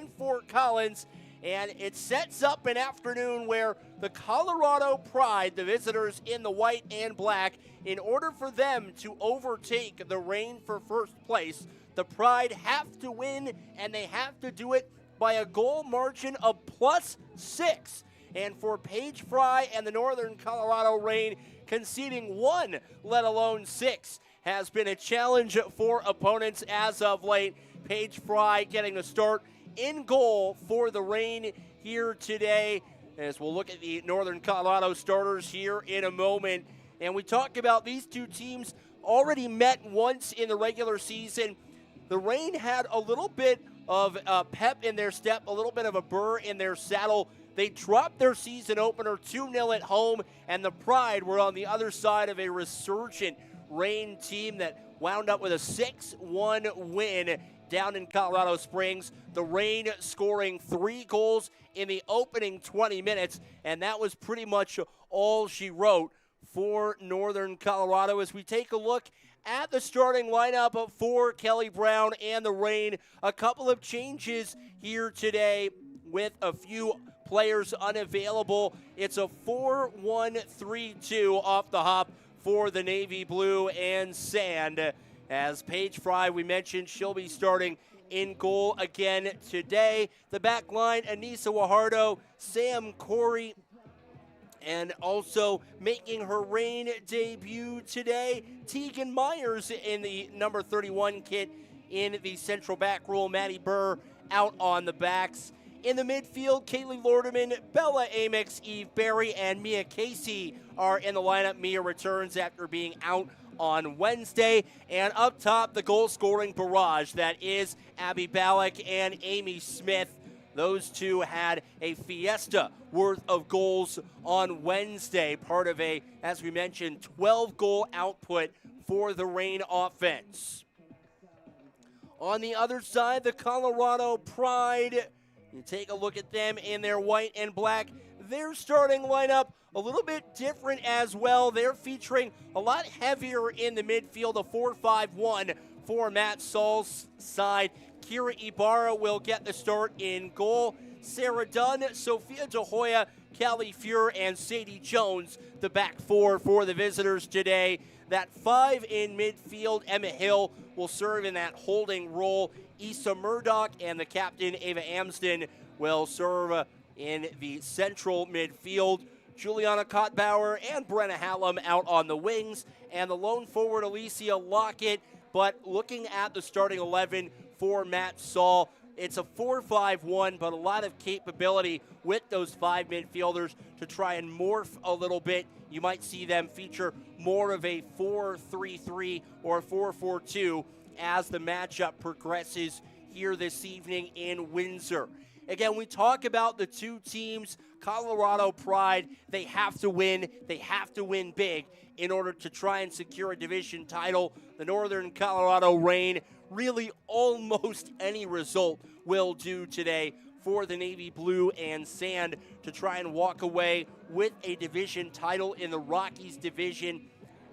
in Fort Collins. And it sets up an afternoon where the Colorado Pride, the visitors in the white and black, in order for them to overtake the Reign for first place, the Pride have to win, and they have to do it by a goal margin of +6. And for Paige Fry and the Northern Colorado Reign, conceding 1, let alone 6, has been a challenge for opponents as of late. Paige Fry getting the start in goal for the Reign here today, as we'll look at the Northern Colorado starters here in a moment. And we talk about these two teams already met once in the regular season. The Reign had a little bit of pep in their step, a little bit of a burr in their saddle. They dropped their season opener 2-0 at home, and the Pride were on the other side of a resurgent Reign team that wound up with a 6-1 win down in Colorado Springs. The Reign scoring 3 goals in the opening 20 minutes, and that was pretty much all she wrote for Northern Colorado. As we take a look at the starting lineup for Kelly Brown and the Reign, a couple of changes here today with a few players unavailable. It's a 4-1-3-2 off the hop for the Navy Blue and Sand. As Paige Fry, we mentioned, she'll be starting in goal again today. The back line, Anissa Wahardo, Sam Corey, and also making her Reign debut today, Tegan Myers in the number 31 kit in the central back role. Maddie Burr out on the backs. In the midfield, Kaylee Lorderman, Bella Amix, Eve Berry, and Mia Casey are in the lineup. Mia returns after being out on Wednesday. And up top, the goal-scoring barrage that is Abby Ballack and Amy Smith. Those two had a fiesta worth of goals on Wednesday, part of a, as we mentioned, 12-goal output for the Reign offense. On the other side, the Colorado Pride, you take a look at them in their white and black. Their starting lineup a little bit different as well. They're featuring a lot heavier in the midfield, a 4-5-1 for Matt Saul's side. Kira Ibarra will get the start in goal. Sarah Dunn, Sophia De Hoya, Callie Fuhr, and Sadie Jones, the back four for the visitors today. That 5 in midfield, Emma Hill will serve in that holding role. Issa Murdoch and the captain, Ava Amsden, will serve in the central midfield. Juliana Kottbauer and Brenna Hallam out on the wings, and the lone forward, Alicia Lockett. But looking at the starting 11 for Matt Saul, it's a 4-5-1, but a lot of capability with those 5 midfielders to try and morph a little bit. You might see them feature more of a 4-3-3 or 4-4-2 as the matchup progresses here this evening in Windsor. Again, we talk about the two teams, Colorado Pride. They have to win. They have to win big in order to try and secure a division title. The Northern Colorado Reign, really almost any result will do today for the Navy Blue and Sand to try and walk away with a division title in the Rockies division.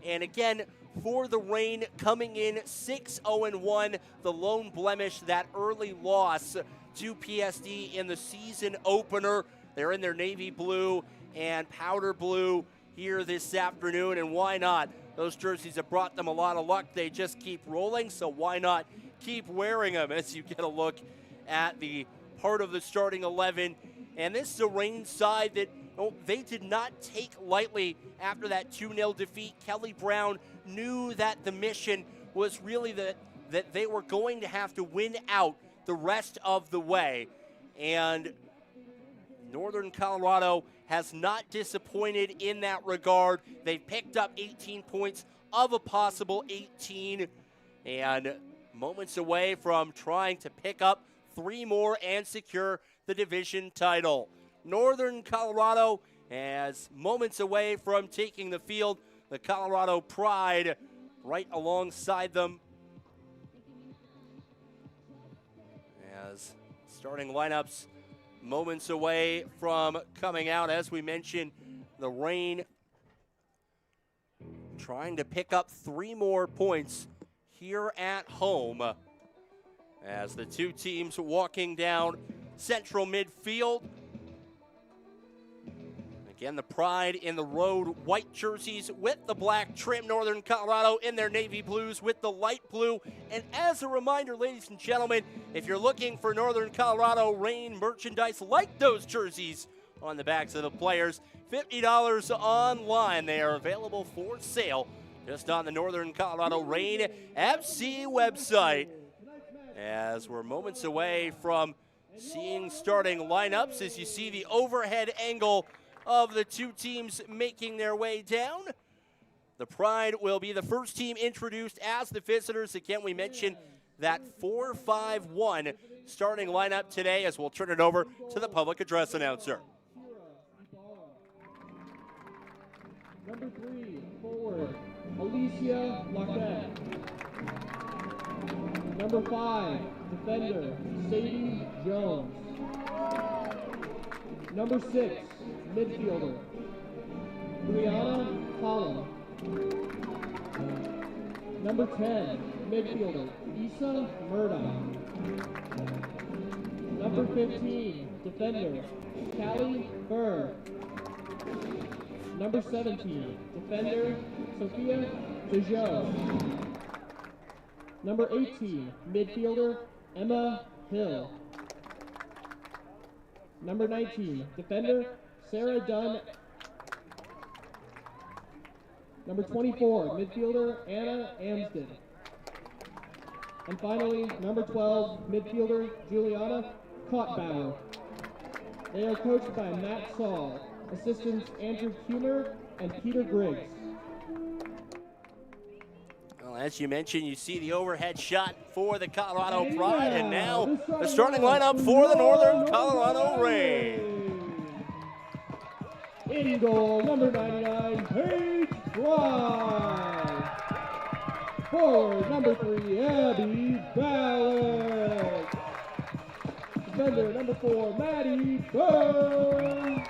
And again, for the Reign, coming in 6-0-1, the lone blemish, that early loss to PSD in the season opener. They're in their navy blue and powder blue here this afternoon, and why not? Those jerseys have brought them a lot of luck. They just keep rolling, so why not keep wearing them as you get a look at the part of the starting 11. And this is a Reign side that they did not take lightly after that 2-0 defeat. Kelly Brown knew that the mission was really that they were going to have to win out the rest of the way. And Northern Colorado has not disappointed in that regard. They've picked up 18 points of a possible 18, and moments away from trying to pick up 3 more and secure the division title. Northern Colorado as moments away from taking the field. The Colorado Pride right alongside them. As starting lineups moments away from coming out. As we mentioned, the Reign trying to pick up 3 more points here at home as the two teams walking down central midfield. Again, the pride in the road white jerseys with the black trim. Northern Colorado in their navy blues with the light blue. And as a reminder, ladies and gentlemen, if you're looking for Northern Colorado Reign merchandise like those jerseys on the backs of the players, $50 online. They are available for sale just on the Northern Colorado Reign FC website. As we're moments away from seeing starting lineups, as you see the overhead angle of the two teams making their way down. The Pride will be the first team introduced as the visitors. Again, we mentioned that 4-5-1 starting lineup today, as we'll turn it over to the public address announcer. Number 3, forward, Alicia Lacquette. Number 5, defender, Sadie Jones. Number 6, midfielder, Brianna Collin. Number 10, midfielder, Issa Murdoch. Number 15, defender, Callie Burr. Number 17, defender, Sophia Dejeau. Number 18, midfielder, Emma Hill. Number 19, defender, Sarah Dunn. Number 24, midfielder, Anna Amsted. And finally, number 12, midfielder, Juliana Kottbauer. They are coached by Matt Saul, assistants Andrew Humer and Peter Griggs. Well, as you mentioned, you see the overhead shot for the Colorado Pride, and now the starting lineup for the Northern Colorado Reign. In goal, number 99, Paige Fry. Forward, number 3, Abby Ballard. Defender, number 4, Maddie Burr.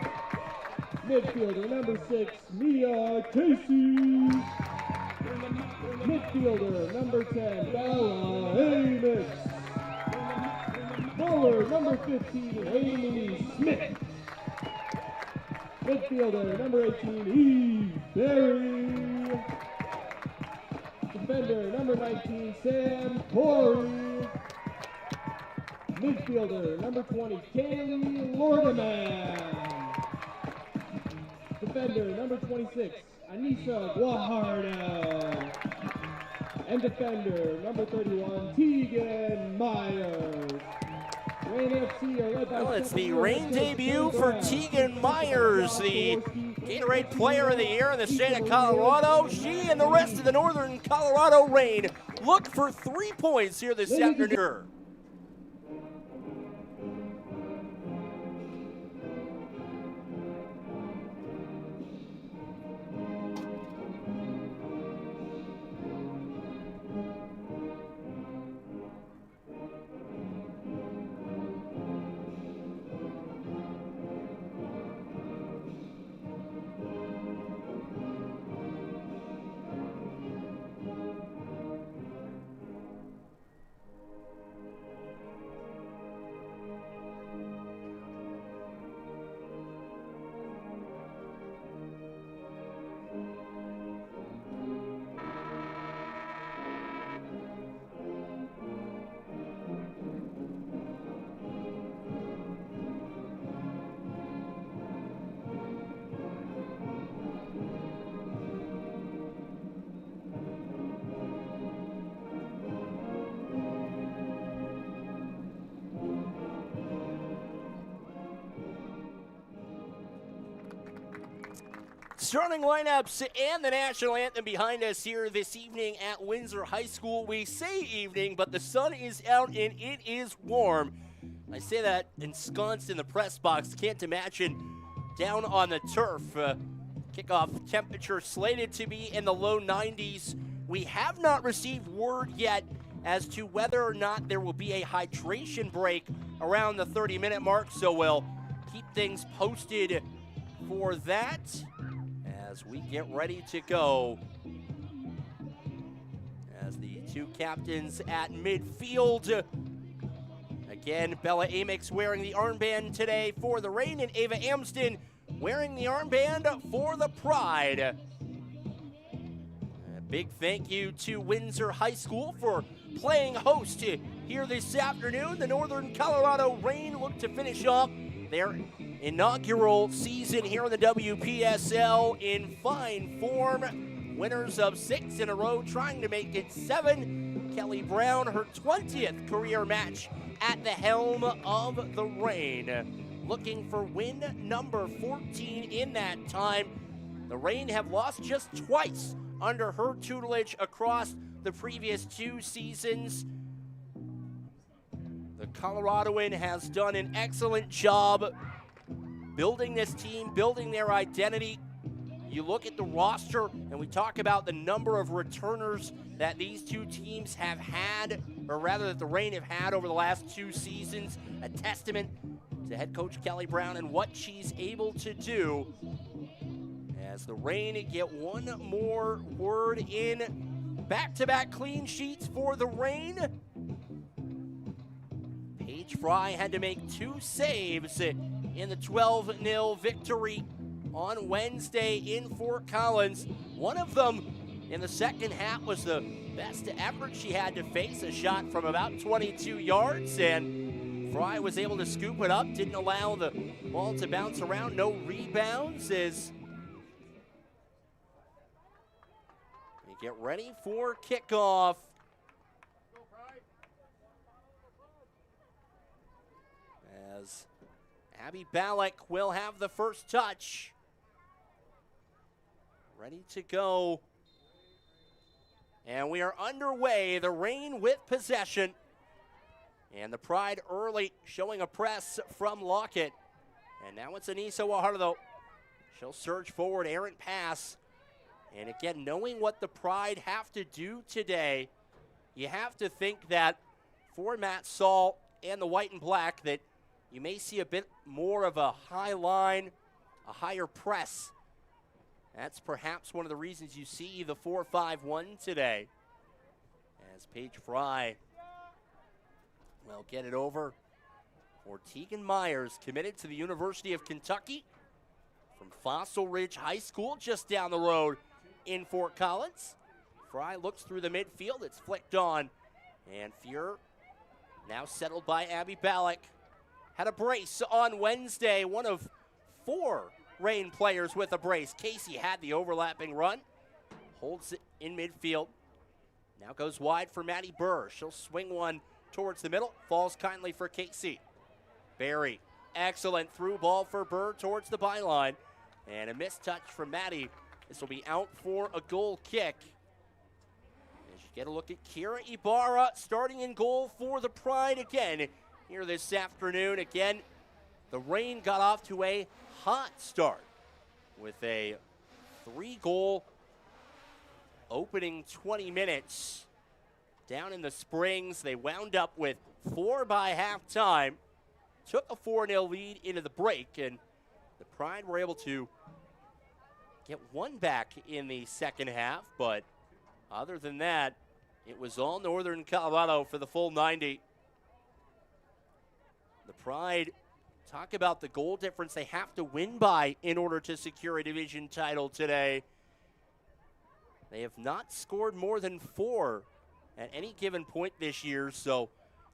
Midfielder, number 6, Mia Casey. Midfielder, number 10, Bella Amos. Forward, number 15, Amy Smith. Midfielder, number 18, Eve Berry. Defender, number 19, Sam Corey. Midfielder, number 20, Kaylee Lordeman. Defender, number 26, Anissa Guajardo. And defender, number 31, Tegan Myers. Reign FC are led by well, it's the Reign debut for Tegan Myers, the Gatorade Player of the Year in the state of Colorado. She and the rest of the Northern Colorado Reign look for 3 points here this afternoon. Starting lineups and the national anthem behind us here this evening at Windsor High School. We say evening, but the sun is out and it is warm. I say that ensconced in the press box. Can't imagine down on the turf. Kickoff temperature slated to be in the low 90s. We have not received word yet as to whether or not there will be a hydration break around the 30-minute mark, so we'll keep things posted for that as we get ready to go. As the two captains at midfield Again, Bella Amix wearing the armband today for the Reign, and Ava Amsden wearing the armband for the Pride. A big thank you to Windsor High School for playing host here this afternoon. The Northern Colorado Reign look to finish off their inaugural season here in the WPSL in fine form. Winners of 6 in a row, trying to make it 7. Kelly Brown, her 20th career match at the helm of the Reign. Looking for win number 14 in that time. The Reign have lost just twice under her tutelage across the previous 2 seasons. The Coloradoan has done an excellent job building this team, building their identity. You look at the roster, and we talk about the number of returners that these 2 teams have had, or rather that the Reign have had over the last 2 seasons. A testament to head coach Kelly Brown and what she's able to do as the Reign get one more word in. Back-to-back clean sheets for the Reign. Paige Fry had to make 2 saves in the 12-0 victory on Wednesday in Fort Collins. One of them in the second half was the best effort she had to face, a shot from about 22 yards, and Fry was able to scoop it up, didn't allow the ball to bounce around, no rebounds as we get ready for kickoff. As Abby Ballack will have the first touch. Ready to go. And we are underway. The Reign with possession. And the Pride early, showing a press from Lockett. And now it's Anissa Wahardo. She'll surge forward, errant pass. And again, knowing what the Pride have to do today, you have to think that for Matt Saul and the white and black that you may see a bit more of a high line, a higher press. That's perhaps one of the reasons you see the 4-5-1 today. As Paige Fry will get it over for Tegan Myers, committed to the University of Kentucky from Fossil Ridge High School, just down the road in Fort Collins. Fry looks through the midfield. It's flicked on. And Fuhrer now settled by Abby Ballack. Had a brace on Wednesday, one of 4 Reign players with a brace. Casey had the overlapping run, holds it in midfield. Now goes wide for Maddie Burr. She'll swing one towards the middle, falls kindly for Casey. Barry, excellent through ball for Burr towards the byline. And a missed touch from Maddie. This will be out for a goal kick. As you get a look at Kira Ibarra starting in goal for the Pride again here this afternoon. Again, the Reign got off to a hot start with a 3-goal opening 20 minutes down in the Springs. They wound up with 4 by halftime, took a 4-0 lead into the break, and the Pride were able to get 1 back in the second half, but other than that, it was all Northern Colorado for the full 90. The Pride, talk about the goal difference they have to win by in order to secure a division title today. They have not scored more than 4 at any given point this year, so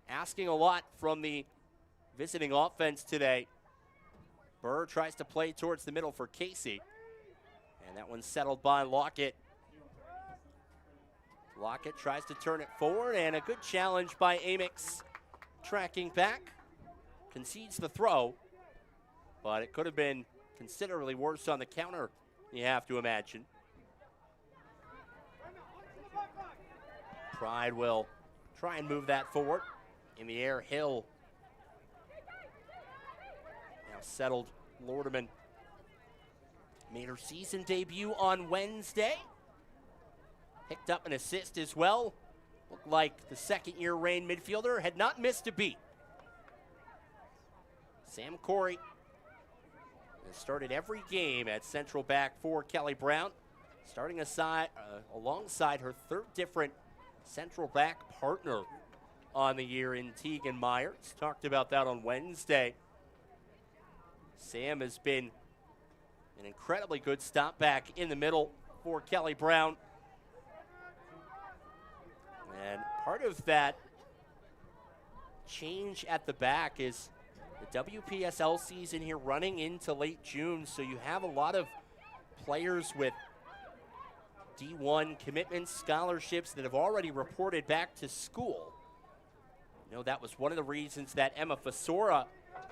asking a lot from the visiting offense today. Burr tries to play towards the middle for Casey, and that one's settled by Lockett. Lockett tries to turn it forward, and a good challenge by Amix, tracking back. Concedes the throw, but it could have been considerably worse on the counter, you have to imagine. Pride will try and move that forward. In the air, Hill. Now settled Lordeman. Made her season debut on Wednesday. Picked up an assist as well. Looked like the second-year Reign midfielder had not missed a beat. Sam Corey has started every game at central back for Kelly Brown, starting alongside her 3rd different central back partner on the year in Tegan Myers. Talked about that on Wednesday. Sam has been an incredibly good stop back in the middle for Kelly Brown. And part of that change at the back is the WPSL season here running into late June, so you have a lot of players with D1 commitments, scholarships that have already reported back to school. You know, that was one of the reasons that Emma Fasora,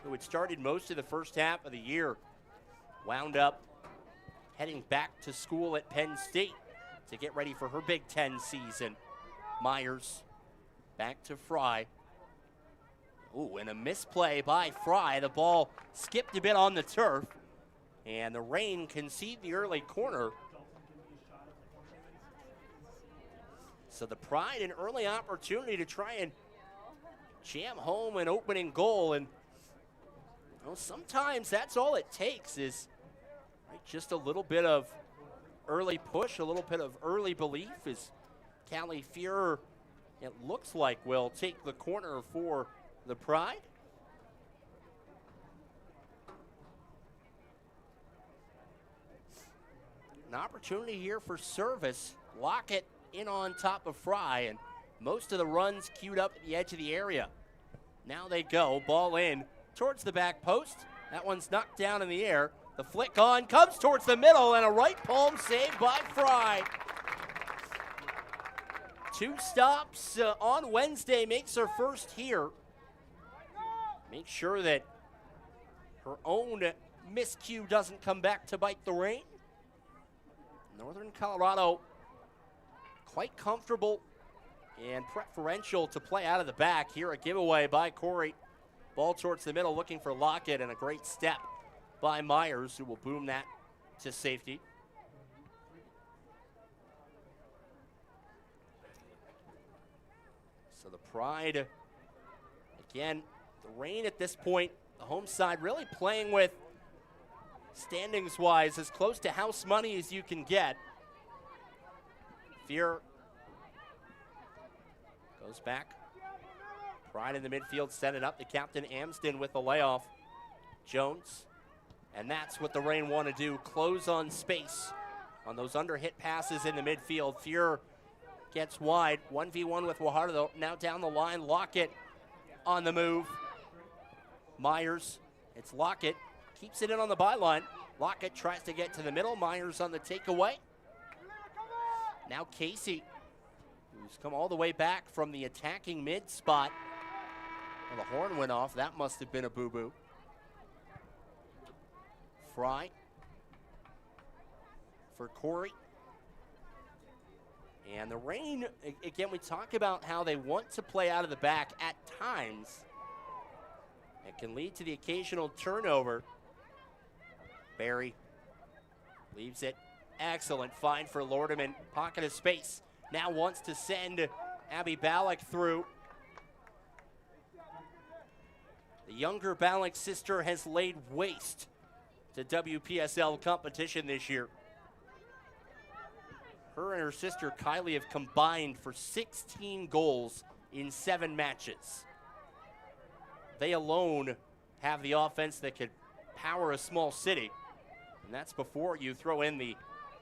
who had started most of the first half of the year, wound up heading back to school at Penn State to get ready for her Big Ten season. Myers back to Fry. Ooh, and a misplay by Fry. The ball skipped a bit on the turf, and the Reign concede the early corner. So the Pride, an early opportunity to try and jam home an opening goal, and well, sometimes that's all it takes is just a little bit of early push, a little bit of early belief as Callie Fuhrer, it looks like, will take the corner for the Pride. An opportunity here for service. Lockett in on top of Fry, and most of the runs queued up at the edge of the area. Now they go, ball in towards the back post. That one's knocked down in the air. The flick on, comes towards the middle, and a right palm save by Fry. 2 stops on Wednesday, makes her first here. Make sure that her own miscue doesn't come back to bite the Reign. Northern Colorado quite comfortable and preferential to play out of the back. Here a giveaway by Corey. Ball towards the middle, looking for Lockett, and a great step by Myers, who will boom that to safety. So the Pride, again, the Reign at this point, the home side really playing with, standings-wise, as close to house money as you can get. Fear goes back. Pride in the midfield, set it up to Captain Amsden with the layoff. Jones, and that's what the Reign want to do, close on space on those under-hit passes in the midfield. Fear gets wide, 1v1 with Guajardo, now down the line. Lockett on the move. Myers, it's Lockett, keeps it in on the byline. Lockett tries to get to the middle. Myers on the takeaway. Now Casey, who's come all the way back from the attacking mid spot. Well, the horn went off. That must have been a boo-boo. Fry for Corey. And the Reign, again, we talk about how they want to play out of the back at times. It can lead to the occasional turnover. Barry leaves it. Excellent find for Lordeman. Pocket of space. Now wants to send Abby Ballack through. The younger Ballack sister has laid waste to WPSL competition this year. Her and her sister Kylie have combined for 16 goals in 7 matches. They alone have the offense that could power a small city. And that's before you throw in the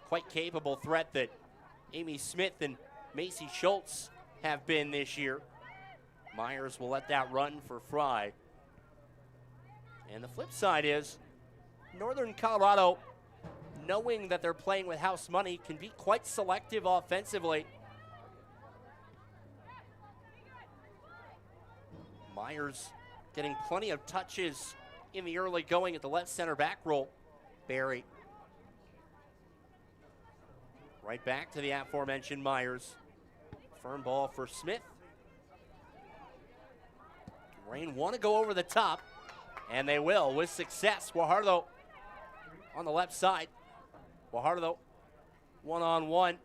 quite capable threat that Amy Smith and Macy Schultz have been this year. Myers will let that run for Fry. And the flip side is Northern Colorado, knowing that they're playing with house money, can be quite selective offensively. Myers getting plenty of touches in the early going at the left center back role. Barry. Right back to the aforementioned Myers. Firm ball for Smith. Reign want to go over the top, and they will with success. Guajardo on the left side. Guajardo one-on-one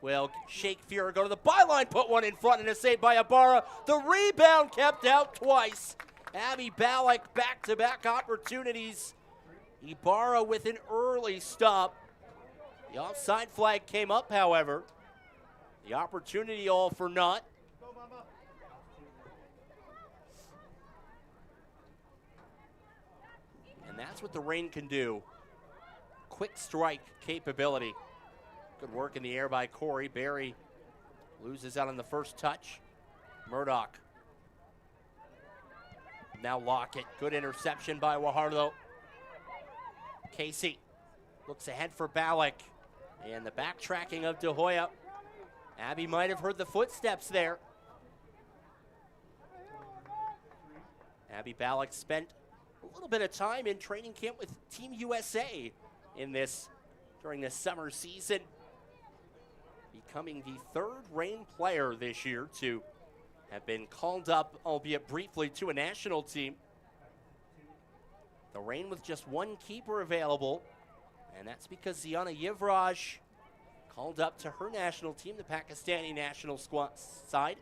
will shake Fuhrer, go to the byline, put one in front, and a save by Ibarra. The rebound kept out twice. Abby Ballack back-to-back opportunities. Ibarra with an early stop. The offside flag came up, however. The opportunity all for naught. That's what the Reign can do. Quick strike capability. Good work in the air by Corey. Barry loses out on the first touch. Murdoch. Now Lockett. Good interception by Wahardo. Casey looks ahead for Ballack. And the backtracking of De Hoya. Abby might have heard the footsteps there. Abby Ballack spent a little bit of time in training camp with Team USA during this summer season. Becoming the third Reign player this year to have been called up, albeit briefly, to a national team. The Reign with just one keeper available, and that's because Ziana Yivraj called up to her national team, the Pakistani national side.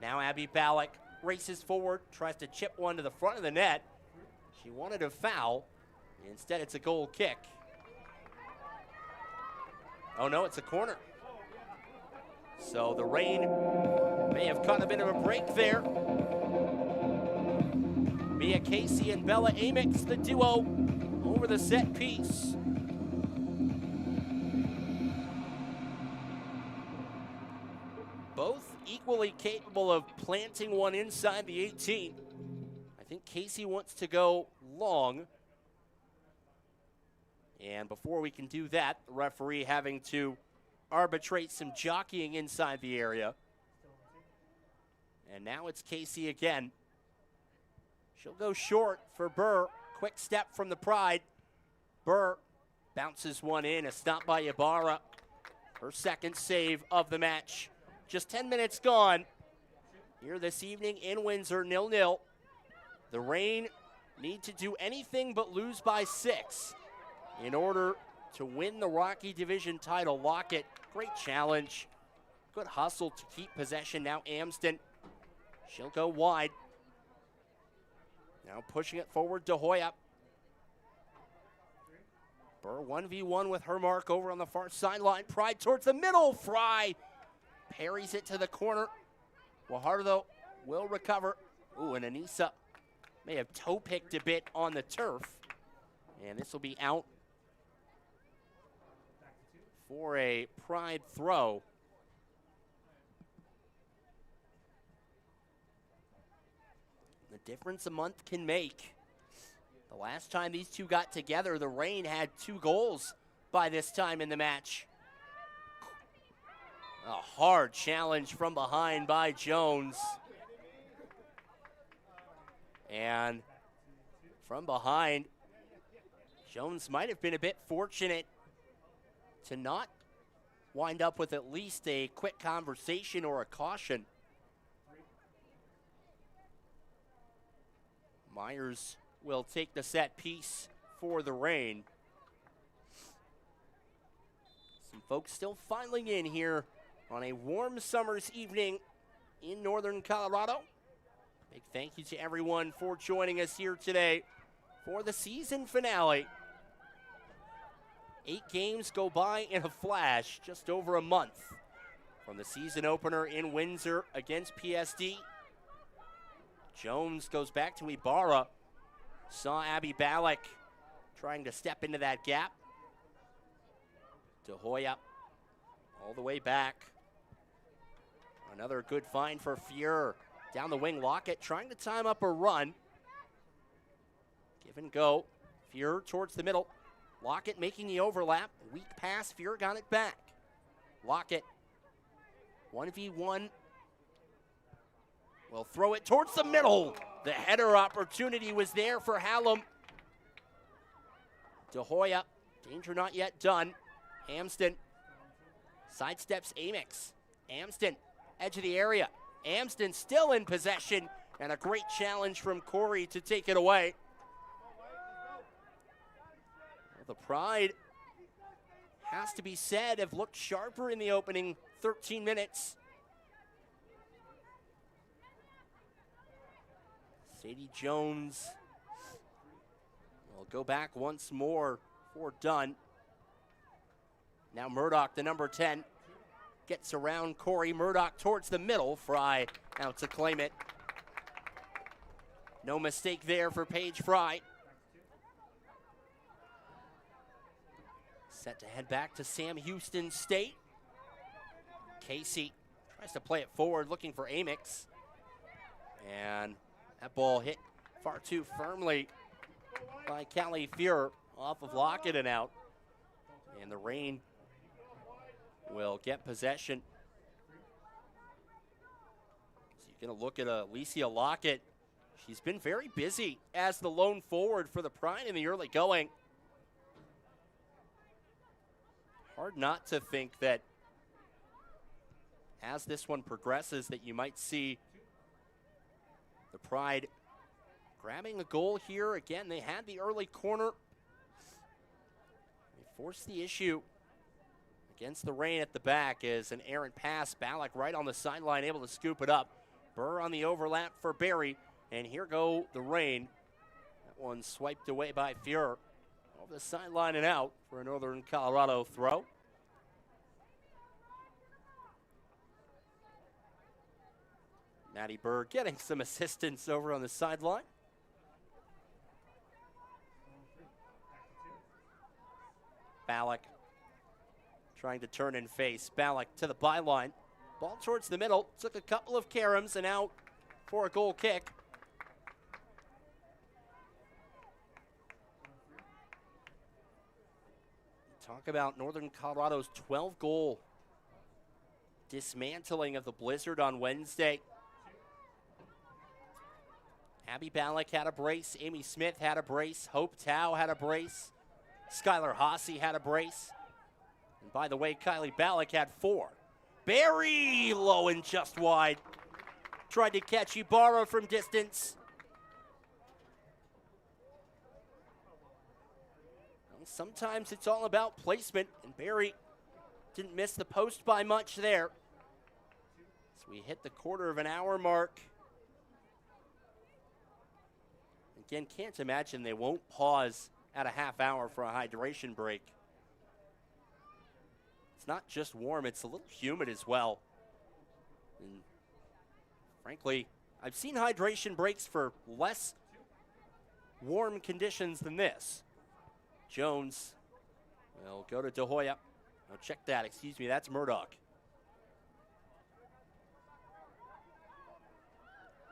Now Abby Ballack races forward, tries to chip one to the front of the net. She wanted a foul. Instead, it's a goal kick. Oh no, it's a corner. So the Reign may have caught a bit of a break there. Mia Casey and Bella Amix, the duo, over the set piece. Both equally capable of planting one inside the 18. I think Casey wants to go long. And before we can do that, the referee having to arbitrate some jockeying inside the area. And now it's Casey again. She'll go short for Burr. Quick step from the Pride. Burr bounces one in, a stop by Ibarra. Her second save of the match. Just 10 minutes gone here this evening in Windsor, 0-0. The Reign need to do anything but lose by 6 in order to win the Rocky Division title. Lockett, great challenge. Good hustle to keep possession. Now Amsden, she'll go wide. Now pushing it forward, De Hoya. Burr 1v1 with her mark over on the far sideline. Pride towards the middle. Fry parries it to the corner. Wahardo will recover. Ooh, and Anissa may have toe-picked a bit on the turf. And this will be out for a Pride throw. The difference a month can make. The last time these two got together, the Reign had 2 goals by this time in the match. A hard challenge from behind by Jones. And from behind, Jones might have been a bit fortunate to not wind up with at least a quick conversation or a caution. Myers will take the set piece for the Reign. Some folks still filing in here on a warm summer's evening in northern Colorado. Big thank you to everyone for joining us here today for the season finale. 8 games go by in a flash, just over a month from the season opener in Windsor against PSD. Jones goes back to Ibarra. Saw Abby Ballack trying to step into that gap. De Hoya all the way back. Another good find for Fuhr. Down the wing, Lockett trying to time up a run. Give and go. Fuhr towards the middle. Lockett making the overlap. Weak pass. Fuhr got it back. Lockett 1v1. Will throw it towards the middle. The header opportunity was there for Hallam. De Hoya, danger not yet done. Amsden sidesteps Amix. Amsden, edge of the area. Amsden still in possession, and a great challenge from Corey to take it away. Well, the Pride, has to be said, have looked sharper in the opening 13 minutes. Sadie Jones will go back once more for Dunn. Now Murdoch, the number 10, gets around Corey. Murdoch towards the middle. Fry out to claim it. No mistake there for Paige Fry. Set to head back to Sam Houston State. Casey tries to play it forward, looking for Amix. And that ball hit far too firmly by Callie Fuhrer off of Lockett and out. And the Reign will get possession. So you're going to look at Alicia Lockett. She's been very busy as the lone forward for the Pride in the early going. Hard not to think that as this one progresses that you might see the Pride grabbing a goal here. Again, they had the early corner. They forced the issue against the Reign at the back as an errant pass. Ballack right on the sideline, able to scoop it up. Burr on the overlap for Barry. And here go the Reign. That one swiped away by Fuhrer. Over the sideline and out for a Northern Colorado throw. Maddie Burr getting some assistance over on the sideline. Ballack trying to turn and face. Ballack to the byline. Ball towards the middle. Took a couple of caroms and out for a goal kick. Talk about Northern Colorado's 12-goal dismantling of the Blizzard on Wednesday. Abby Ballack had a brace. Amy Smith had a brace. Hope Tao had a brace. Skylar Haase had a brace. And by the way, Kylie Ballack had 4. Barry low and just wide. Tried to catch Ibarra from distance. Well, sometimes it's all about placement, and Barry didn't miss the post by much there. So we hit the quarter of an hour mark. Again, can't imagine they won't pause at a half hour for a hydration break. It's not just warm, it's a little humid as well. And frankly, I've seen hydration breaks for less warm conditions than this. Jones will go to De Hoya. Oh, check that, excuse me, that's Murdoch.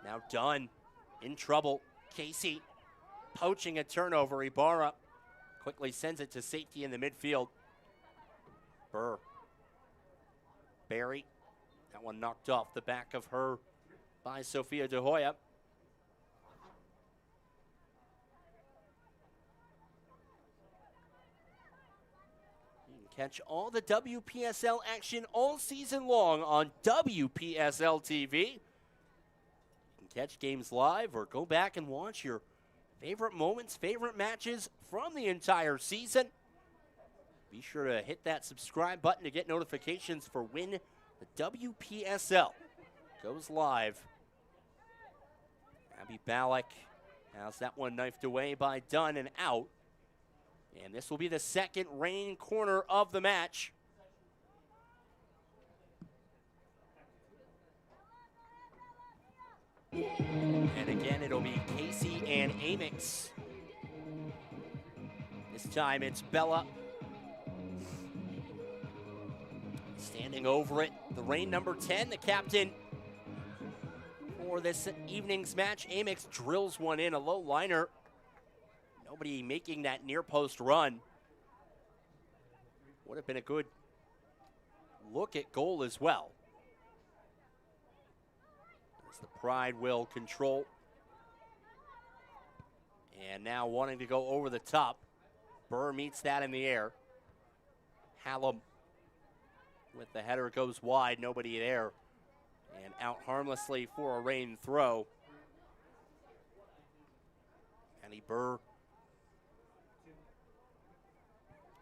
Now Dunn in trouble. Casey poaching a turnover. Ibarra quickly sends it to safety in the midfield. Burr. Barry. That one knocked off the back of her by Sophia De Hoya. You can catch all the WPSL action all season long on WPSL TV. Catch games live or go back and watch your favorite moments, favorite matches from the entire season. Be sure to hit that subscribe button to get notifications for when the WPSL goes live. Abby Ballack has that one knifed away by Dunn and out. And this will be the second Reign corner of the match. And again, it'll be Casey and Amix. This time it's Bella standing over it. The Reign number 10, the captain for this evening's match. Amix drills one in, a low liner. Nobody making that near post run. Would have been a good look at goal as well. The Pride will control. And now wanting to go over the top. Burr meets that in the air. Hallam with the header goes wide, nobody there. And out harmlessly for a Reign throw. Annie Burr.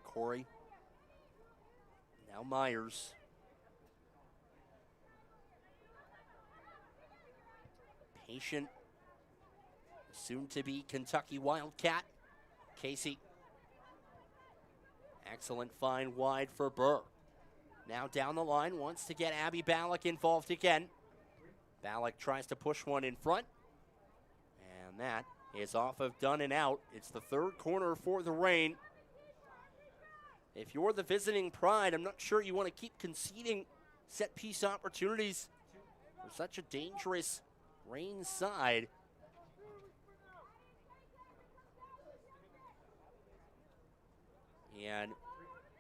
Corey. Now Myers. Patient, soon-to-be Kentucky Wildcat, Casey. Excellent find wide for Burr. Now down the line, wants to get Abby Ballack involved again. Ballack tries to push one in front. And And that is off of Dunn and out. It's the third corner for the Reign. If you're the visiting Pride, I'm not sure you want to keep conceding set piece opportunities for such a dangerous Reign side. And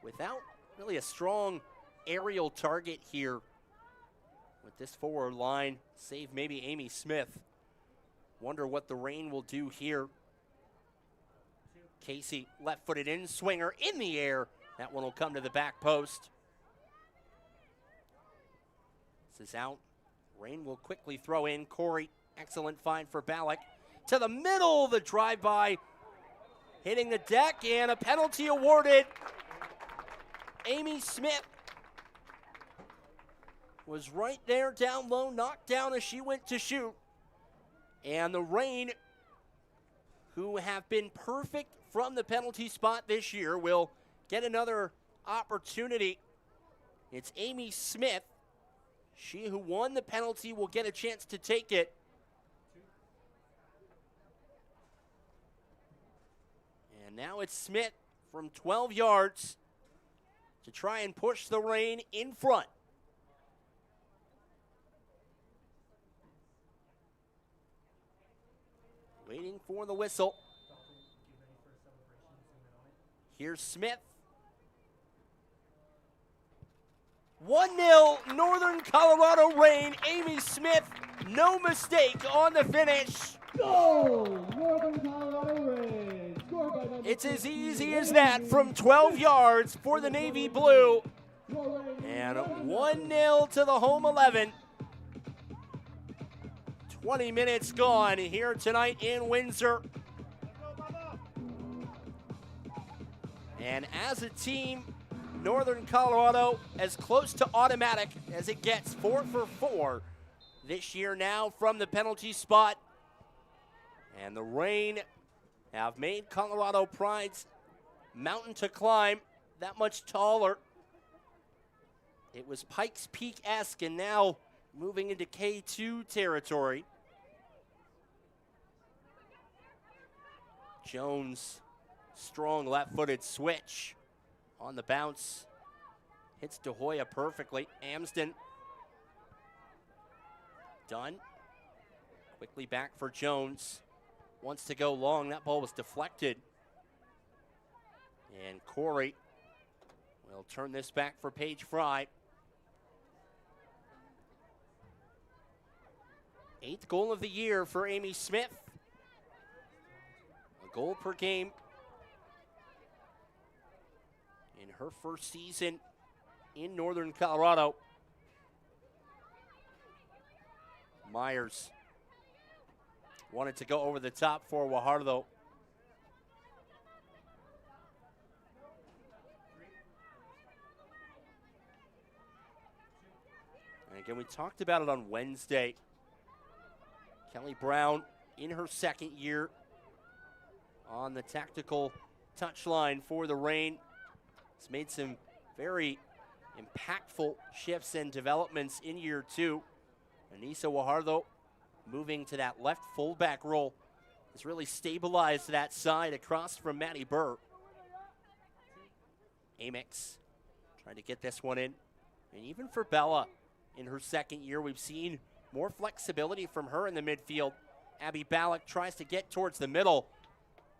without really a strong aerial target here with this forward line, save maybe Amy Smith. Wonder what the Reign will do here. Casey, left-footed in swinger in the air. That one will come to the back post. This is out. Reign will quickly throw in. Corey, excellent find for Ballack. To the middle, the drive-by hitting the deck, and a penalty awarded. Amy Smith was right there down low, knocked down as she went to shoot. And the Reign, who have been perfect from the penalty spot this year, will get another opportunity. It's Amy Smith. She who won the penalty will get a chance to take it. And now it's Smith from 12 yards to try and push the Reign in front. Waiting for the whistle. Here's Smith. 1-0 Northern Colorado Reign. Amy Smith, no mistake on the finish. Goal! Northern Colorado Reign. Scored by number It's as 15, easy as that from 12 yards for the Navy Blue. And 1-0 to the home 11. 20 minutes gone here tonight in Windsor. And as a team, Northern Colorado as close to automatic as it gets. 4 for 4 this year now from the penalty spot. And the Reign have made Colorado Pride's mountain to climb that much taller. It was Pikes Peak-esque and now moving into K2 territory. Jones, strong left-footed switch on the bounce. Hits De Hoya perfectly. Amsden. Done. Quickly back for Jones. Wants to go long. That ball was deflected. And Corey will turn this back for Paige Fry. 8th goal of the year for Amy Smith. A goal per game in her first season in Northern Colorado. Myers wanted to go over the top for Guajardo. And again, we talked about it on Wednesday. Kelly Brown in her second year on the tactical touchline for the Reign. Has made some very impactful shifts and developments in year 2. Anissa Guajardo moving to that left fullback role has really stabilized that side across from Maddie Burr. Amix trying to get this one in. And even for Bella in her second year, we've seen more flexibility from her in the midfield. Abby Ballack tries to get towards the middle.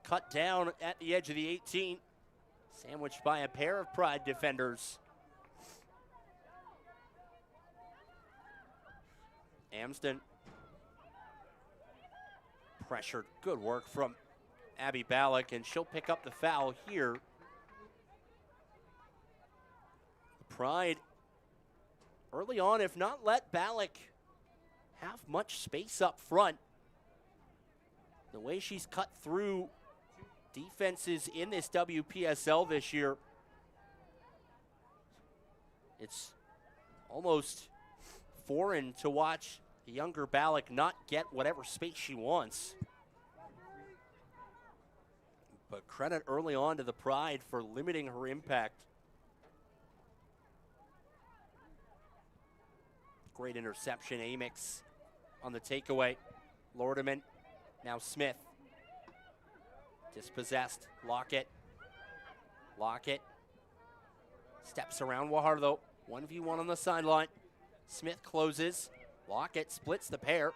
Cut down at the edge of the 18. Sandwiched by a pair of Pride defenders. Amsden. Pressured. Good work from Abby Ballack, and she'll pick up the foul here. Pride early on, if not let Ballack have much space up front. The way she's cut through defenses in this WPSL this year, it's almost foreign to watch the younger Ballack not get whatever space she wants. But credit early on to the Pride for limiting her impact. Great interception, Amix on the takeaway. Lordeman Now Smith. Dispossessed. Lockett. Lockett. Steps around Wahardo. 1v1 on the sideline. Smith closes. Lockett splits the pair.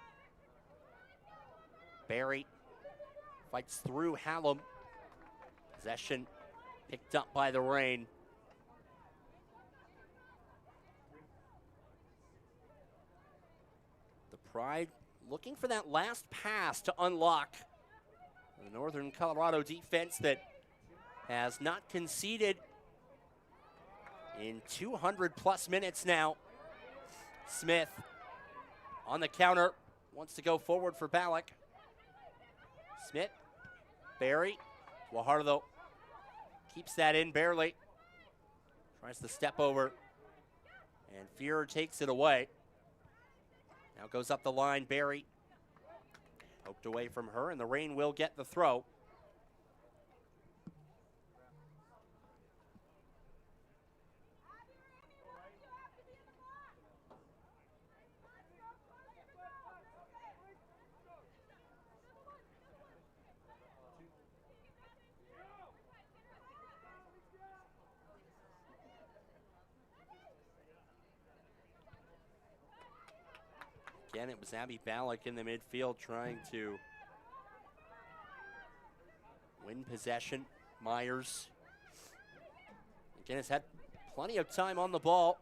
Barry fights through Hallam. Possession picked up by the Reign. The Pride looking for that last pass to unlock the Northern Colorado defense that has not conceded in 200+ minutes now. Smith on the counter, wants to go forward for Ballack. Smith, Barry, Wahardo keeps that in barely. Tries to step over, and Fear takes it away. Now goes up the line, Barry. Poked away from her, and the Reign will get the throw. Again, it was Abby Ballack in the midfield trying to win possession. Myers, again, has had plenty of time on the ball.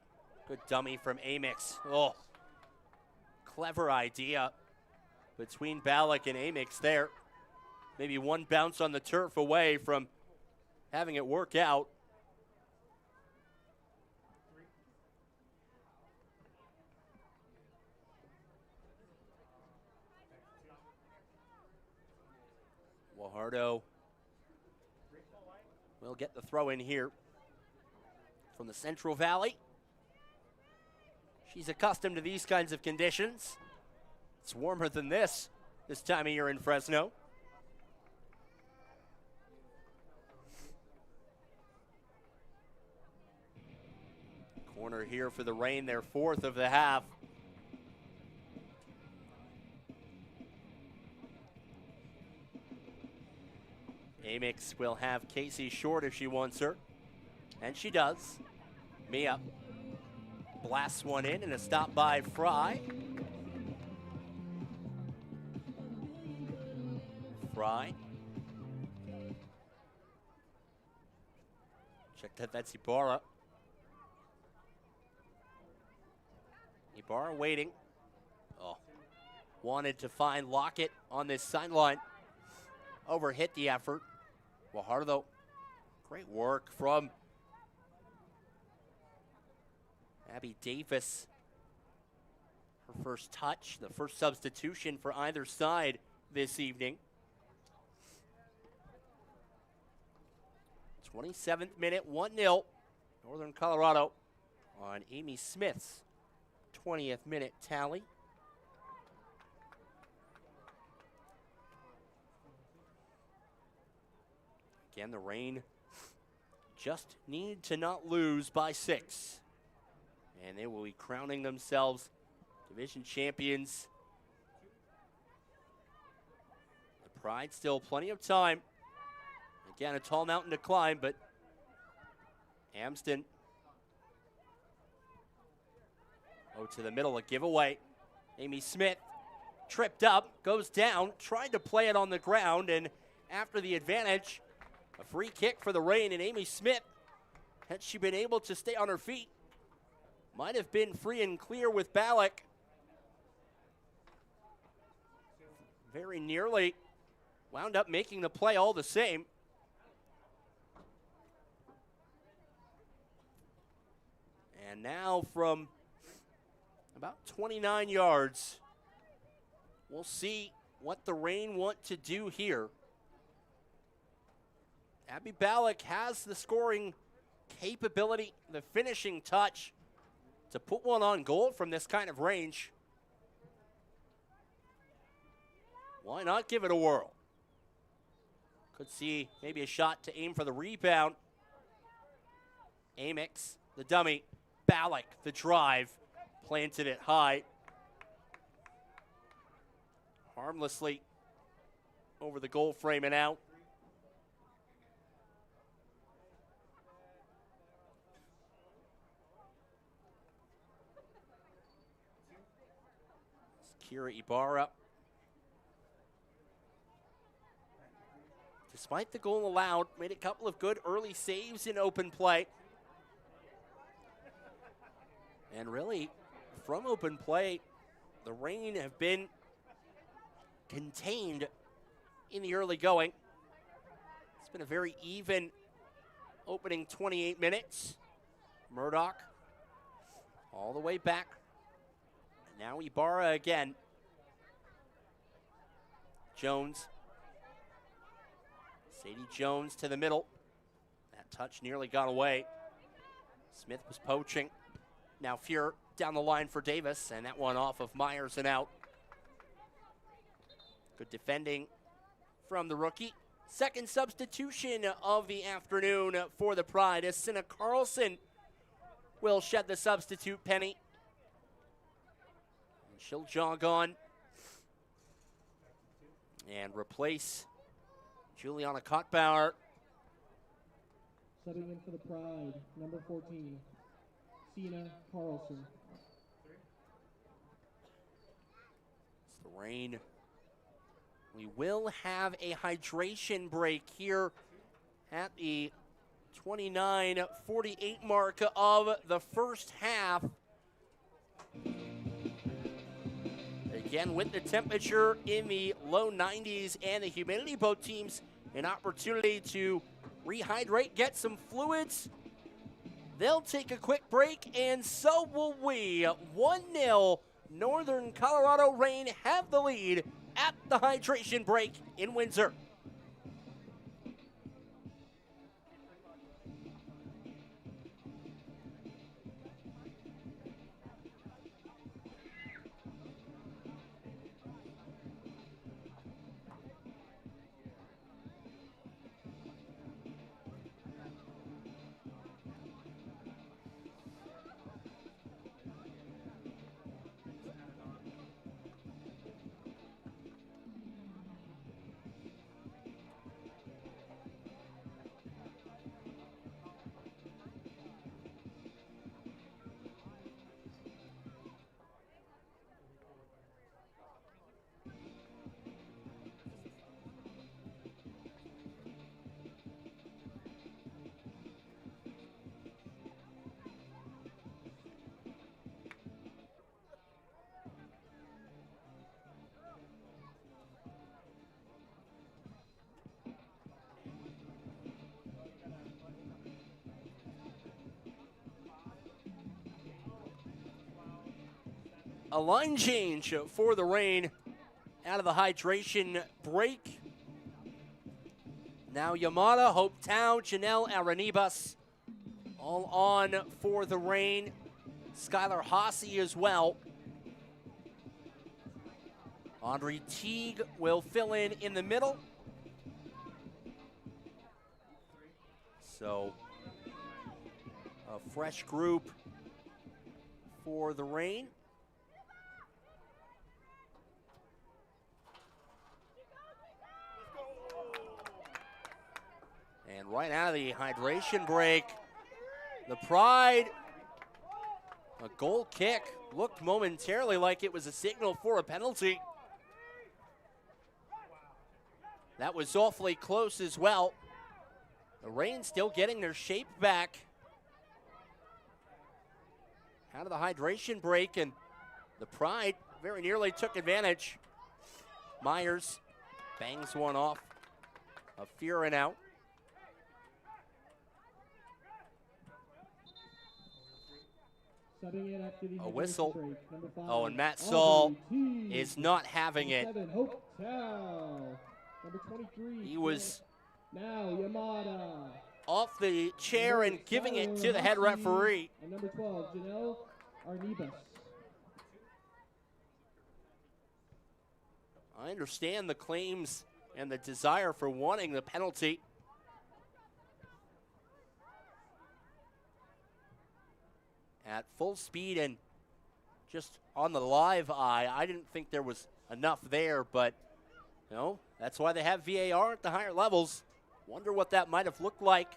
Good dummy from Amix. Oh, clever idea between Ballack and Amix there. Maybe one bounce on the turf away from having it work out. Wahardo will get the throw in here from the Central Valley. She's accustomed to these kinds of conditions. It's warmer than this time of year in Fresno. Corner here for the Reign, their fourth of the half. Amix will have Casey short if she wants her, and she does. Mia blasts one in, and a stop by Fry. Fry. Check that, that's Ibarra. Ibarra waiting. Oh, wanted to find Lockett on this sideline. Overhit the effort. Wahardo, great work from Abby Davis. Her first touch, the first substitution for either side this evening. 27th minute, 1-0, Northern Colorado on Amy Smith's 20th minute tally. Again, the Reign just need to not lose by 6. And they will be crowning themselves division champions. The Pride still plenty of time. Again, a tall mountain to climb, but Amsden. Oh, to the middle, a giveaway. Amy Smith tripped up, goes down, tried to play it on the ground, and after the advantage, a free kick for the Reign, and Amy Smith, had she been able to stay on her feet, might have been free and clear with Ballack. Very nearly wound up making the play all the same. And now from about 29 yards, we'll see what the Reign want to do here. Abby Ballack has the scoring capability, the finishing touch to put one on goal from this kind of range. Why not give it a whirl? Could see maybe a shot to aim for the rebound. Amix, the dummy. Ballack, the drive, planted it high. Harmlessly over the goal frame and out. Kira Ibarra. Despite the goal allowed, made a couple of good early saves in open play. And really, from open play, the Reign have been contained in the early going. It's been a very even opening 28 minutes. Murdoch all the way back. Now Ibarra again. Jones. Sadie Jones to the middle. That touch nearly got away. Smith was poaching. Now Fuhr down the line for Davis, and that one off of Myers and out. Good defending from the rookie. Second substitution of the afternoon for the Pride as Sinna Carlson will shed the substitute penny. And she'll jog on and replace Juliana Kottbauer. Subbing in for the Pride, number 14, Sinna Carlson. It's the Reign. We will have a hydration break here at the 29:48 mark of the first half. Again, with the temperature in the low 90s and the humidity, both teams an opportunity to rehydrate, get some fluids. They'll take a quick break, and so will we. 1-0, Northern Colorado Reign have the lead at the hydration break in Windsor. A line change for the Reign out of the hydration break. Now Yamada, Hope Tao, Janelle Aranibas all on for the Reign. Skylar Hossey as well. Audrey Teague will fill in the middle. So a fresh group for the Reign. And right out of the hydration break, the Pride, a goal kick, looked momentarily like it was a signal for a penalty. That was awfully close as well. The Reign still getting their shape back out of the hydration break, and the Pride very nearly took advantage. Myers bangs one off of Fuhr and out. A whistle. Break, 5, oh, and Matt Saul is not having it. Hope Tao. Number 23. He was now Yamada. off the chair and giving it to the head referee. And number 12, Janelle Arnibas. I understand the claims and the desire for wanting the penalty. At full speed and just on the live eye, I didn't think there was enough there, but No, that's why they have VAR at the higher levels. Wonder what that might have looked like